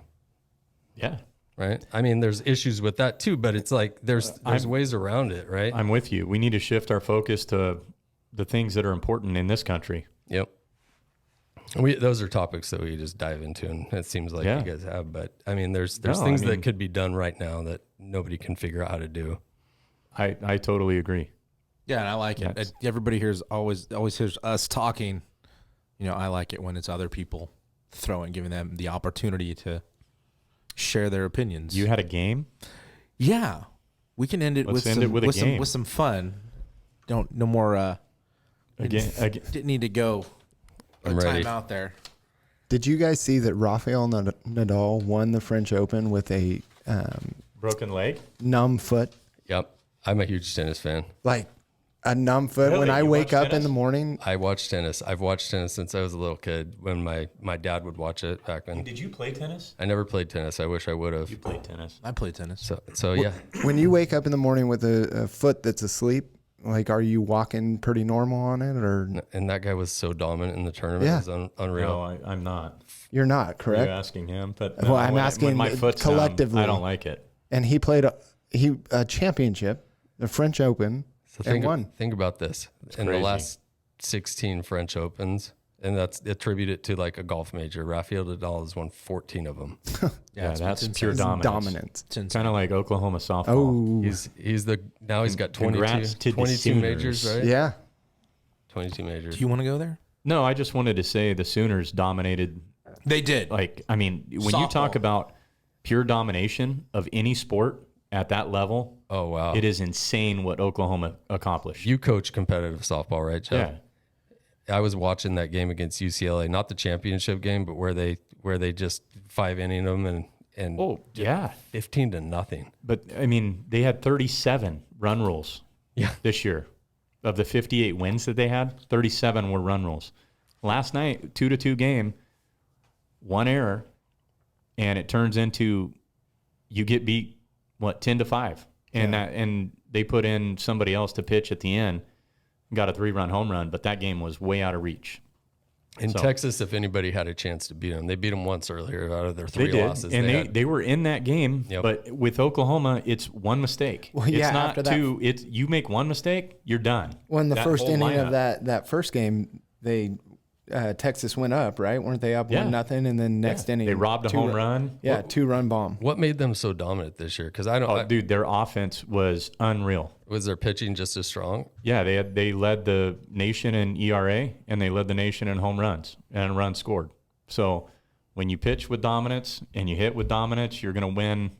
Yeah. Right. I mean, there's issues with that too, but it's like there's ways around it, right? I'm with you. We need to shift our focus to the things that are important in this country. Yep. Those are topics that we just dive into, and it seems like you guys have. But I mean, there's things that could be done right now that nobody can figure out how to do. I totally agree. Yeah, and I like it. Everybody hears always hears us talking. You know, I like it when it's other people giving them the opportunity to share their opinions. You had a game? Yeah, we can end it with some fun. No more. Didn't need to go. I'm ready. Time out there. Did you guys see that Rafael Nadal won the French Open with a Broken leg? numb foot? Yep. I'm a huge tennis fan. Like a numb foot. Really? When I You wake watch up in tennis? the morning, I watch tennis. I've watched tennis since I was a little kid when my dad would watch it back then. Did you play tennis? I never played tennis. I wish I would have. You played tennis. I play tennis. So yeah. when you wake up in the morning with a foot that's asleep, like, are you walking pretty normal on it, or And that guy was so dominant in the tournament. Yeah. It was unreal. No, I'm not. you're not correct? You're asking him, but Well, I'm when asking my foot's collectively. I don't like it. And he played a championship, the French Open, So and won. think about this. In the crazy. last 16 French Opens, and that's attributed to like a golf major, Rafael Nadal has won 14 of them. Yeah, that's it's pure insane. dominance. Dominant. Kind of like Oklahoma softball. Oh, He's got Congrats to the 22 Sooners. majors, right? yeah. 22 majors. Do you want to go there? No, I just wanted to say the Sooners dominated. They did. Like, I mean, when you talk Softball. about pure domination of any sport at that level, Oh wow. it is insane what Oklahoma accomplished. You coach competitive softball, right, Jeff? Yeah. I was watching that game against UCLA, not the championship game, but where they just 5-inning them and Oh, yeah. 15-0. But, I mean, they had 37 run rules this year. Of the 58 wins that they had, 37 were run rules. Last night, 2-2 game, one error, and it turns into you get beat, 10-5. And they put in somebody else to pitch at the end, got a 3-run home run, but that game was way out of reach. In Texas, if anybody had a chance to beat them, they beat them once earlier out of their 3 They did, losses. and they were in that game. Yep. But with Oklahoma, it's one mistake. Well, yeah, it's not after that- two. It's you make one mistake, you're done. When the That first whole inning of lineup. that first game, they Texas went up, right? Weren't they up Yeah. 1-0? And then next inning They robbed a home run. Yeah, 2-run bomb. What made them so dominant this year? Because Dude, their offense was unreal. was their pitching just as strong? Yeah, they led the nation in ERA and they led the nation in home runs and runs scored. So when you pitch with dominance and you hit with dominance, you're going to win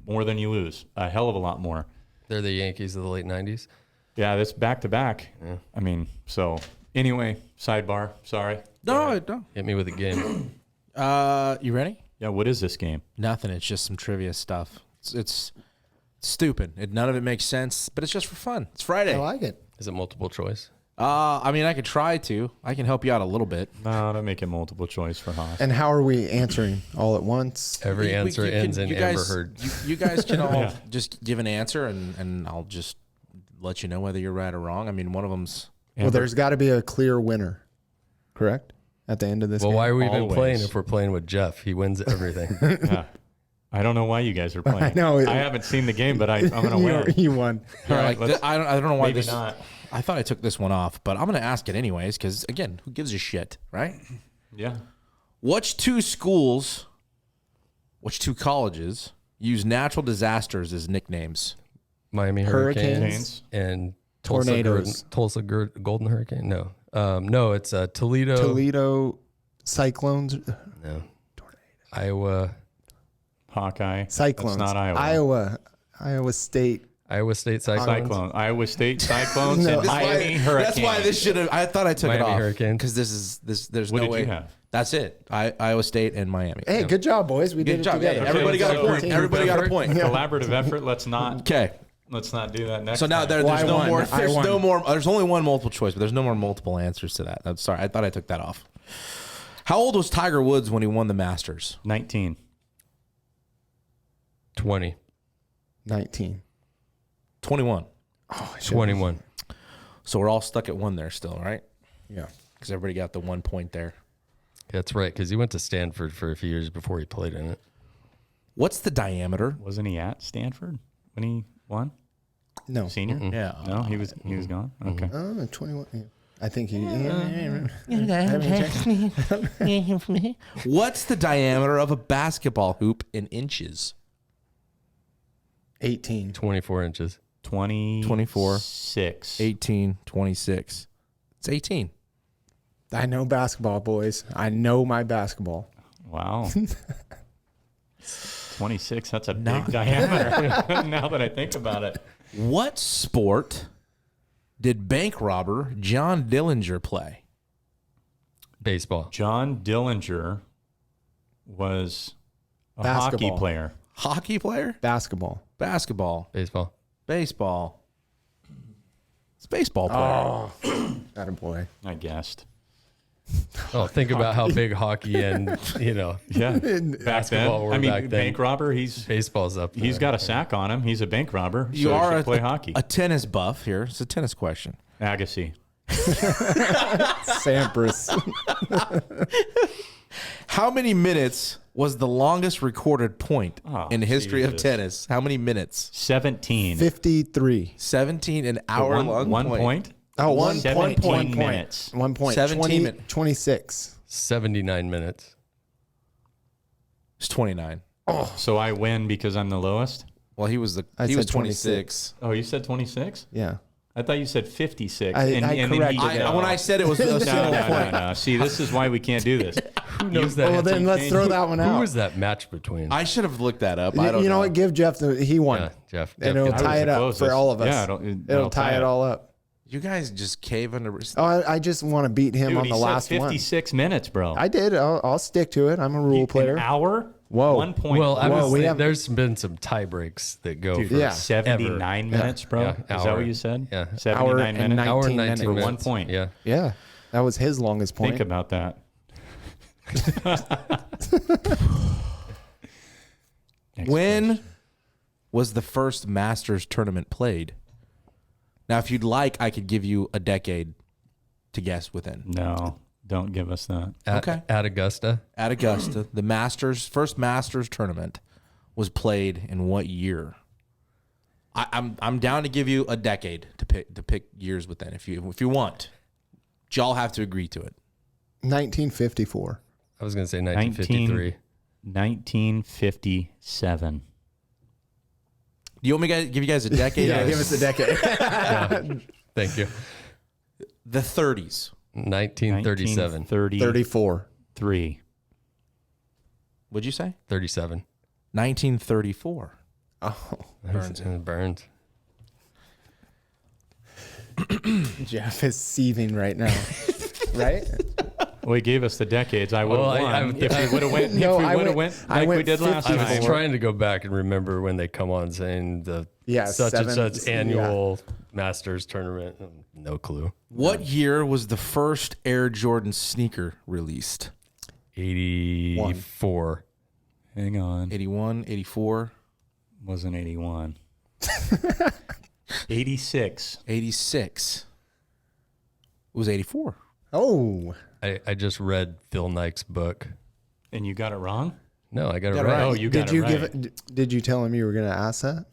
more than you lose, a hell of a lot more. They're the Yankees of the late 90s. Yeah, that's back to back. I mean, so anyway, sidebar. Sorry. No. Hit me with a game. You ready? Yeah, what is this game? Nothing. It's just some trivia stuff. It's stupid. None of it makes sense, but it's just for fun. It's Friday. I like it. Is it multiple choice? I mean, I could try to. I can help you out a little bit. No, don't make it multiple choice for Haas. And how are we answering all at once? Every answer ends in you Amber guys, Heard. You guys can all just give an answer, and I'll just let you know whether you're right or wrong. I mean, one of them's Well, there's got to be a clear winner, correct? At the end of this Well, game. why are we even Always. playing if we're playing with Jeff? He wins everything. Yeah. I don't know why you guys are playing. I know. I haven't seen the game, but I'm going to win. You won. All right, I don't know why maybe this. not. I thought I took this one off, but I'm going to ask it anyways because again, who gives a shit, right? Yeah. Which two colleges use natural disasters as nicknames? Miami Hurricanes. Hurricanes and Tornadoes. Tulsa Golden Hurricane. No, no, it's Toledo. Toledo Cyclones. No, Iowa. Hawkeye. Cyclones. That's not Iowa. Iowa State. Iowa State Cyclones. Cyclone. Iowa State Cyclones No. and Miami Hurricanes. That's why this should have. I thought I took Miami it off Hurricanes. because there's What no did way. you have? That's it. Iowa State and Miami. Hey, good job, boys. We Good did job. it together. Hey, everybody got a so point. group Everybody got a effort. point. Collaborative effort. Let's not Okay. do that next So now time. there's I no won. more. I There's won. no more. There's only one multiple choice, but there's no more multiple answers to that. I'm sorry. I thought I took that off. How old was Tiger Woods when he won the Masters? 19. 20. 19. 21. Oh, I should've- 21. So we're all stuck at one there still, right? Yeah. Because everybody got the 1 point there. That's right, because he went to Stanford for a few years before he played in it. What's the diameter? Wasn't he at Stanford when he won? No. Senior? Yeah. No, he was gone. Okay. 21. Yeah. I think he. What's the diameter of a basketball hoop in inches? 18. 24 inches. 24. 6. 18, 26. It's 18. I know basketball, boys. I know my basketball. Wow. 26. That's a big diameter. Now that I think about it. What sport did bank robber John Dillinger play? Baseball. John Dillinger was a Basketball. hockey player. Hockey player? Basketball. Basketball. Baseball. Baseball. It's baseball player. Oh, that a boy. I guessed. Oh, think about how big hockey and, Yeah. Back Basketball then. were I mean, back then. bank robber, baseball's up there. he's got a sack on him. He's a bank robber. You so are he should play hockey. a tennis buff here. It's a tennis question. Agassi. Sampras. How many minutes was the longest recorded point in the history of Jesus. tennis? How many minutes? 17. 53. 17 an hour long one point. Oh, one 17 point. minutes. 1 point. 17 20, minutes. 26. 79 minutes. It's 29. So I win because I'm the lowest? Well, he was I he was said 26. Oh, you said 26? Yeah. I thought you said 56. I then he corrected did it. that. When I said it was a No, single no, point. no. See, this is why we can't do this. Who knows that? Well, then let's change. throw that one Who out. was that match between? I should have looked that up. I You, don't you know know. what? Give Jeff he won. Yeah, Jeff. And it'll gets tie was it the up closest. for all of us. Yeah, it'll tie it all up. You guys just cave under. Oh, I just want to beat him Dude, on he the said last 56 minutes, bro. I did. I'll stick to it. I'm a rule player. An hour? Whoa. 1 point. Well, I Whoa, was we thinking have- there's been some tie breaks that go Dude, for Yeah. 79 minutes, bro. Yeah, Is that hour. what you said? Yeah. 79 Hour and minutes. 19 hour and 19 minutes. For 1 minutes. point. Yeah. Yeah. That was his longest point. Think about that. Next When question. was the first Masters tournament played? Now, if you'd like, I could give you a decade to guess within. No, don't give us that. Okay. At Augusta. At Augusta, the first Masters tournament was played in what year? I'm down to give you a decade to pick years within if you want. Y'all have to agree to it. 1954. I was going to say 1953. 1957. Do you want me to give you guys a decade? Yeah, give us a decade. Thank you. The 30s. 1937. 34. 3. What'd you say? 37. 1934. Oh, Burns. Jeff is seething right now. Right? Well, he gave us the decades. I would have Well, won. If we would have went, No, if we I would have went- went I like we went did last 54. I was time. trying to go back and remember when they come on saying the Yeah, such and such 7 annual Masters tournament. No clue. What year was the first Air Jordan sneaker released? 84. Hang on. 81, 84, Wasn't 81. 86. 86. It was 84. Oh. I just read Phil Knight's book. And you got it wrong? No, I got it Yeah, right. right. Oh, you got Did it you right. Did you tell him you were going to ask that?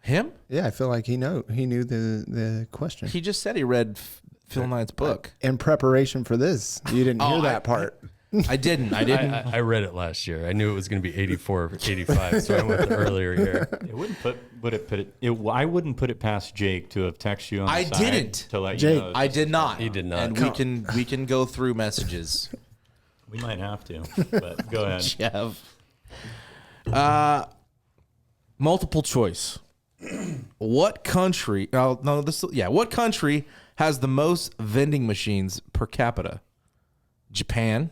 Him? Yeah, I feel like he knew the question. He just said he read Phil Knight's book. In preparation for this, you didn't hear that part. I didn't. I read it last year. I knew it was going to be 84 or 85, so I went the earlier year. It wouldn't I wouldn't put it past Jake to have texted you on the I side didn't. to let Jake, you know. I did not. He did not. And we can go through messages. We might have to, but go ahead. Jeff. Multiple choice. What country? Oh no, What country has the most vending machines per capita? Japan,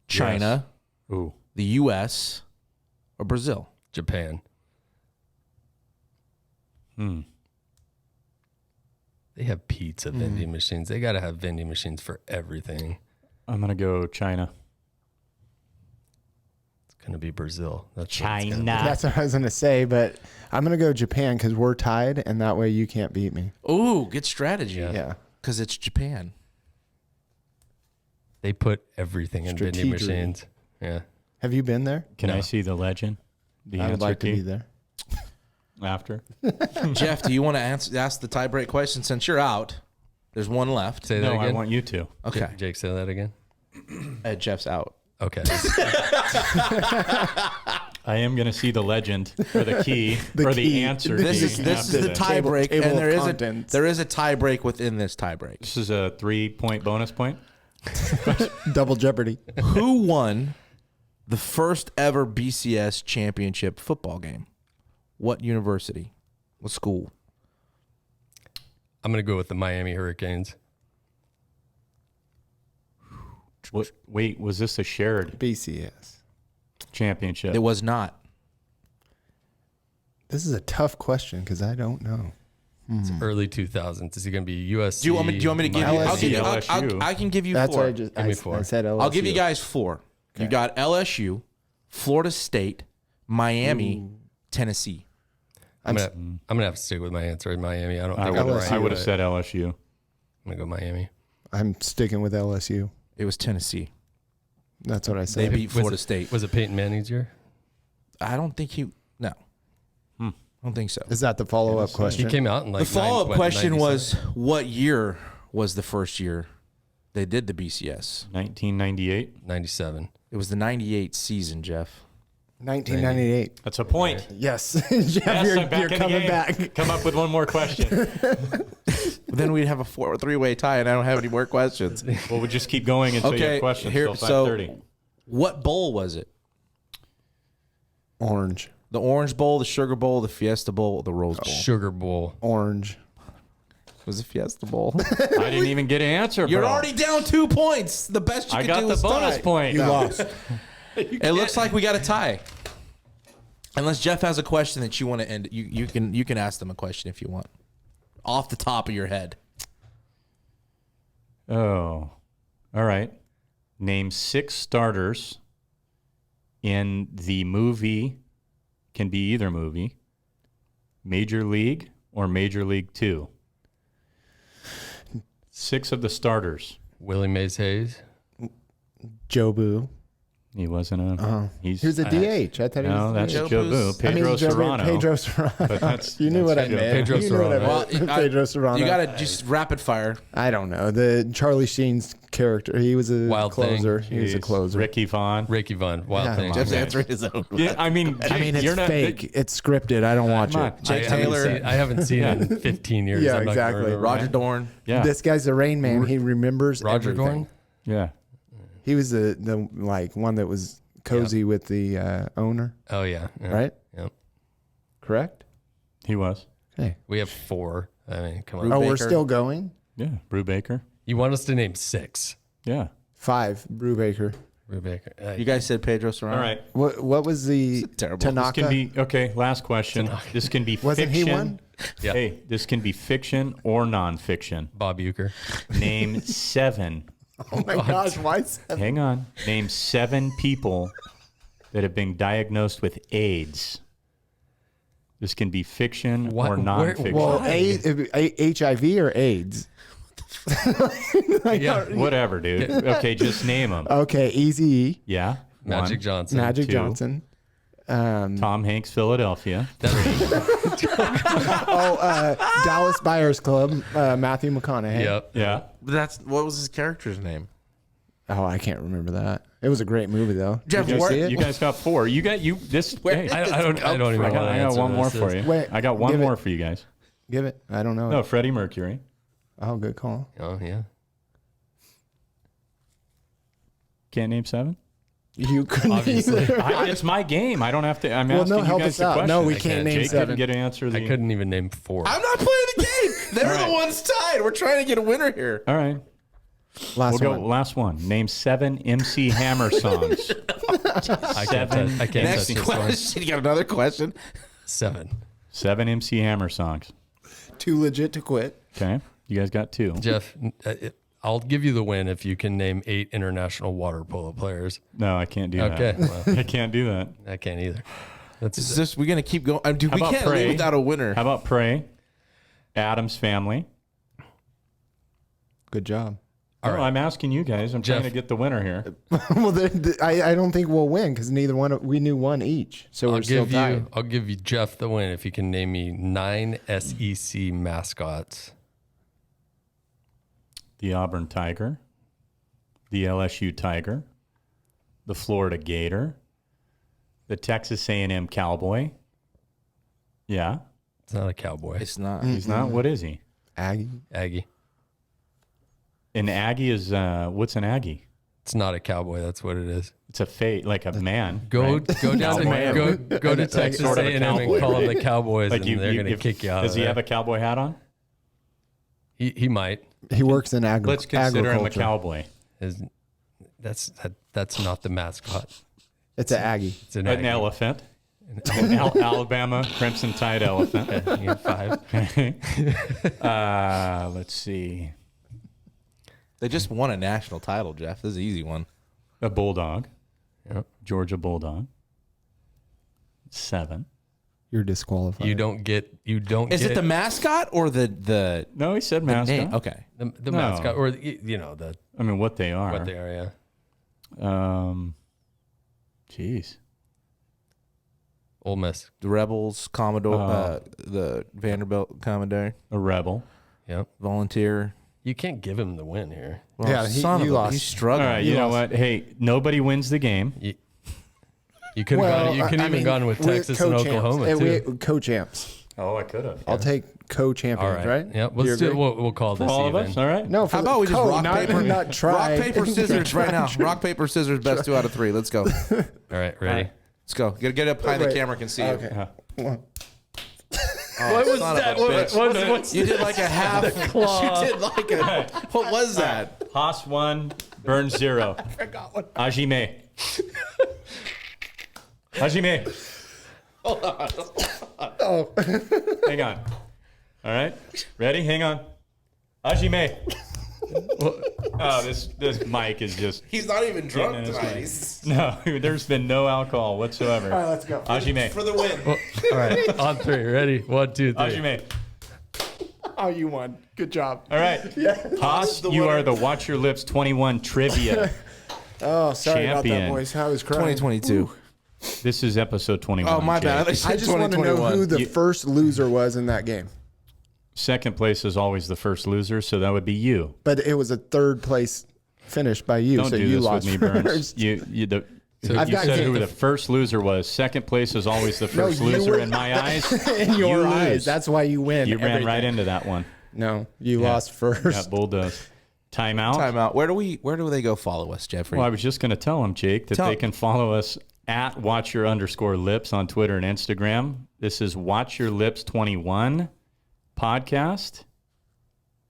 China, Ooh. the U.S., or Brazil? Japan. They have pizza vending machines. They got to have vending machines for everything. I'm gonna go China. It's going to be Brazil. That's China. That's what I was going to say, but I'm going to go Japan because we're tied, and that way you can't beat me. Ooh, good strategy. Yeah. Because it's Japan. They put everything in vending Strategery. machines. Yeah. Have you been there? Can I No. see the legend? The I would answer like to key be there. after. Jeff, do you want to ask the tiebreak question since you're out? There's one left. Say that No, again. I want you to. Okay. Jake, say that again. Jeff's out. Okay. I am gonna see the legend or the key or key. the answer. This key is the after this. tiebreak, Table and of there is contents. a tiebreak within this tiebreak. This is a 3-point bonus point. Double Jeopardy. Who won the first ever BCS championship football game? What university? What school? I'm going to go with the Miami Hurricanes. What, wait, was this a shared BCS. championship? It was not. This is a tough question because I don't know. It's early 2000s. Is it going to be USC? Do you want me to give you? I'll give you. LSU. I can give you That's four. what I just Give me I, four. I said. LSU. I'll give you guys four. You Okay. got LSU, Florida State, Miami, Tennessee. I'm gonna have to stick with my answer in Miami. I don't think I would have but said LSU. I'm gonna go Miami. I'm sticking with LSU. It was Tennessee. That's what I They said. beat Florida State. Was it Peyton Manning's year? I don't think he. No. I don't think so. Is that the follow-up He question? came out in like The follow-up question 97. was, what year was the first year they did the BCS? 1998. 97. It was the 98 season, Jeff. 1998. That's a point. Yes, Jeff, Yes, you're I'm back in the coming game. back. Come up with one more question. Then we'd have a 3-way tie, and I don't have any more questions. Well, we'll just keep going until you Okay, have questions. here- Till so 5:30. What bowl was it? Orange. The Orange Bowl, the Sugar Bowl, the Fiesta Bowl, the Rose Bowl? Sugar Bowl. Orange. It was the Fiesta Bowl. I didn't even get an answer. You're bro. already down 2 points. The best you I could got do the is bonus tie. point. You lost. It looks like we got a tie. Unless Jeff has a question that you want to end, you can ask them a question if you want, off the top of your head. Oh, all right. Name 6 starters in the movie. Can be either movie. Major League or Major League 2. 6 of the starters. Willie Mays Hayes. Jobu. He wasn't a. He was a DH. I thought he No, was. that's Joe Joe Booth. Boo. Pedro Serrano. Pedro Serrano. But that's- you knew what I that's meant. Pedro you knew what I Serrano. meant. Pedro Serrano. You got to just rapid fire. I don't know. The Charlie Sheen's character. He was a Wild Thing. closer. He was a Jeez. closer. Ricky Vaughn. Ricky Vaughn. Wild Yeah, Thing. Jeff's Okay. answering his own. Yeah, I mean, it's you're not, fake. It's scripted. I don't watch Come it. on. Jake I haven't Taylor. seen- I haven't seen it in 15 years. Yeah, I'm not gonna exactly. remember. Roger Dorn. Yeah. This guy's the Rain Man. He remembers Roger everything. Dorn. Yeah. He was the like one that was cozy with the owner, Oh yeah. Yeah. right? Yep. Correct. He was. Okay. We have 4. I mean, come on. Oh, we're Baker. still going. Yeah. Brew Baker. You want us to name 6? Yeah. 5. Brubaker. Brew Baker. You guys said Pedro Serrano. All right. What was the terrible. This Tanaka? can be okay. Last question. This can be Wasn't he fiction. one? Yeah. Hey, this can be fiction or nonfiction. Bob Uecker. Name 7. Oh my gosh! Why 7? Hang on. Name 7 people that have been diagnosed with AIDS. This can be fiction What? or Where- nonfiction. Well, Why? HIV or AIDS? Yeah. Whatever, dude. Okay, just name them. Okay, Easy. Yeah. Magic Johnson. Magic 2. Johnson. Tom Hanks, Philadelphia. Dallas Buyers Club. Matthew McConaughey. Yep. Yeah. What was his character's name? Oh, I can't remember that. It was a great movie though. Jeff, Did you see it? You guys got 4. You got this. Hey, I don't even I want to got answer one more this. for you. Wait, I got one give it. more for you guys. Give it. I don't know. No, Freddie Mercury. Oh, good call. Oh, yeah. Can't name 7? You couldn't Obviously. either. It's my game. I don't have to. I'm Well, asking no, you help guys us the out. question. No, we I can't can't. name Jake 7. couldn't get an answer. I couldn't even name 4. I'm not playing the game. They're All right. the ones tied. We're trying to get a winner here. All right. Last We'll one. go last one. Name 7 MC Hammer songs. I can't touch Next this one. question. You got another question? 7. 7 MC Hammer songs. Too legit to quit. Okay. You guys got 2. Jeff, I'll give you the win if you can name 8 international water polo players. No, I can't do Okay. that. Well, I can't do that. I can't either. That's Is this, we're going to keep going. Dude, we about can't Pray? leave without a winner. How about Pray? Adam's Family. Good job. All right. I'm asking you guys. I'm trying Jeff. to get the winner here. Well, I don't think we'll win because neither one we knew one each, so we're still tied. I'll give you Jeff the win if you can name me 9 SEC mascots. The Auburn Tiger. The LSU Tiger. The Florida Gator. The Texas A&M Cowboy. Yeah. It's not a cowboy. It's not. He's not. What is he? Aggie. Aggie. An Aggie is, what's an Aggie? It's not a cowboy. That's what it is. It's a fate, like a man. Go right? down Cowboy. to go to Texas sort of a A&M and cowboy, call them right? the Cowboys, Like and they're going to if- kick you out. Does of he there. have a cowboy hat on? He might. He works in Let's consider him a agriculture. cowboy. That's not the mascot. It's an Aggie. It's an An Aggie. elephant. An Alabama Crimson Tide elephant. You get 5. Let's see. They just won a national title, Jeff. This is an easy one. A bulldog. Yep. Georgia bulldog. 7. You're disqualified. You don't get. Is it the mascot or the No, he said mascot. name? Okay. the No. mascot or the I mean, what they are. what they are? Yeah. Jeez. Ole Miss. The Rebels, Commodore, the Vanderbilt Commodore, A rebel. Yep. Volunteer. You can't give him the win here. Well, Yeah, son you of a- lost. He's All struggling. right, you know what? Hey, nobody wins the game. You could have you could even gone with Texas and Oklahoma too. Co-champs. Oh, I could have. I'll take All co-champions, right. right? Yep. You Let's do. agree? We'll call this All of even. us? All right. No, for How about we just co, rock, not, paper, not try. rock, paper, scissors right now. Rock, paper, scissors, best 2 out of 3. Let's go. Let's All right. Ready? go. Get up behind the Wait. camera, can see you. Okay. Oh, What was son of that? a bitch. What's You did like a half. You did like a. What was that? Haas 1, Burns 0. Ajime. Ajime. Oh, Hang on. All right. Ready? Hang on. Ajime. Oh, this mic is just. He's not even drunk in his tonight. way. He's- No, there's been no alcohol whatsoever. all right, let's go. Ajime. For the win. All right. On 3. Ready? 1, 2, 3. Ajime. Oh, you won. Good job. All right. Haas, the you winner. are the Watch Your Lips 21 trivia. Oh, sorry about Champion. that, boys. I was crying. 2022. This is episode 21. Oh, my bad. Jake. I said I just want to know 2021. who the first loser was in that game. Second place is always the first loser, so that would be you. But it was a third place finish by you, Don't so do you this lost with me, Burns. first. You I've got said who game. the first loser was. Second place is always the first you loser were- in my eyes. in your You eyes. lose. That's why you win. You ran everything. right into that one. No, you lost first. That bull does. Timeout. Time out. Where do they go follow us, Jeffrey? Well, I was just going to tell them, Jake, that they can follow us at WatchYour_Lips on Twitter and Instagram. This is Watch Your Lips 21 podcast,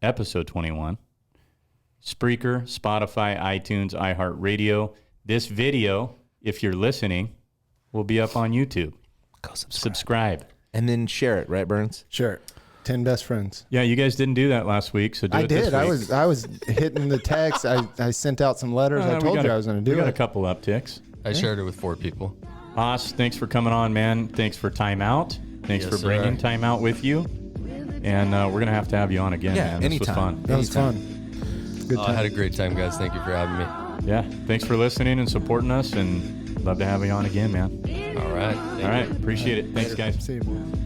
episode 21. Spreaker, Spotify, iTunes, iHeartRadio. This video, if you're listening, will be up on YouTube. Go Subscribe. and then share it, right, Burns? Sure. 10 best friends. Yeah, you guys didn't do that last week, so do I it this did. I week. was hitting the text. I sent out some letters. I We told got you a- I was going to We do got a it. couple upticks. I shared it with 4 people. Haas, thanks for coming on, man. Thanks for timeout. Thanks Yes, for bringing sir. timeout with you. And we're going to have you on again, Yeah, man. This was anytime. fun. That was fun. Good I time. had a great time, guys. Thank you for having me. Yeah. Thanks for listening and supporting us. And love to have you on again, man. All right. All right. Appreciate it. Thanks, guys. See you, man.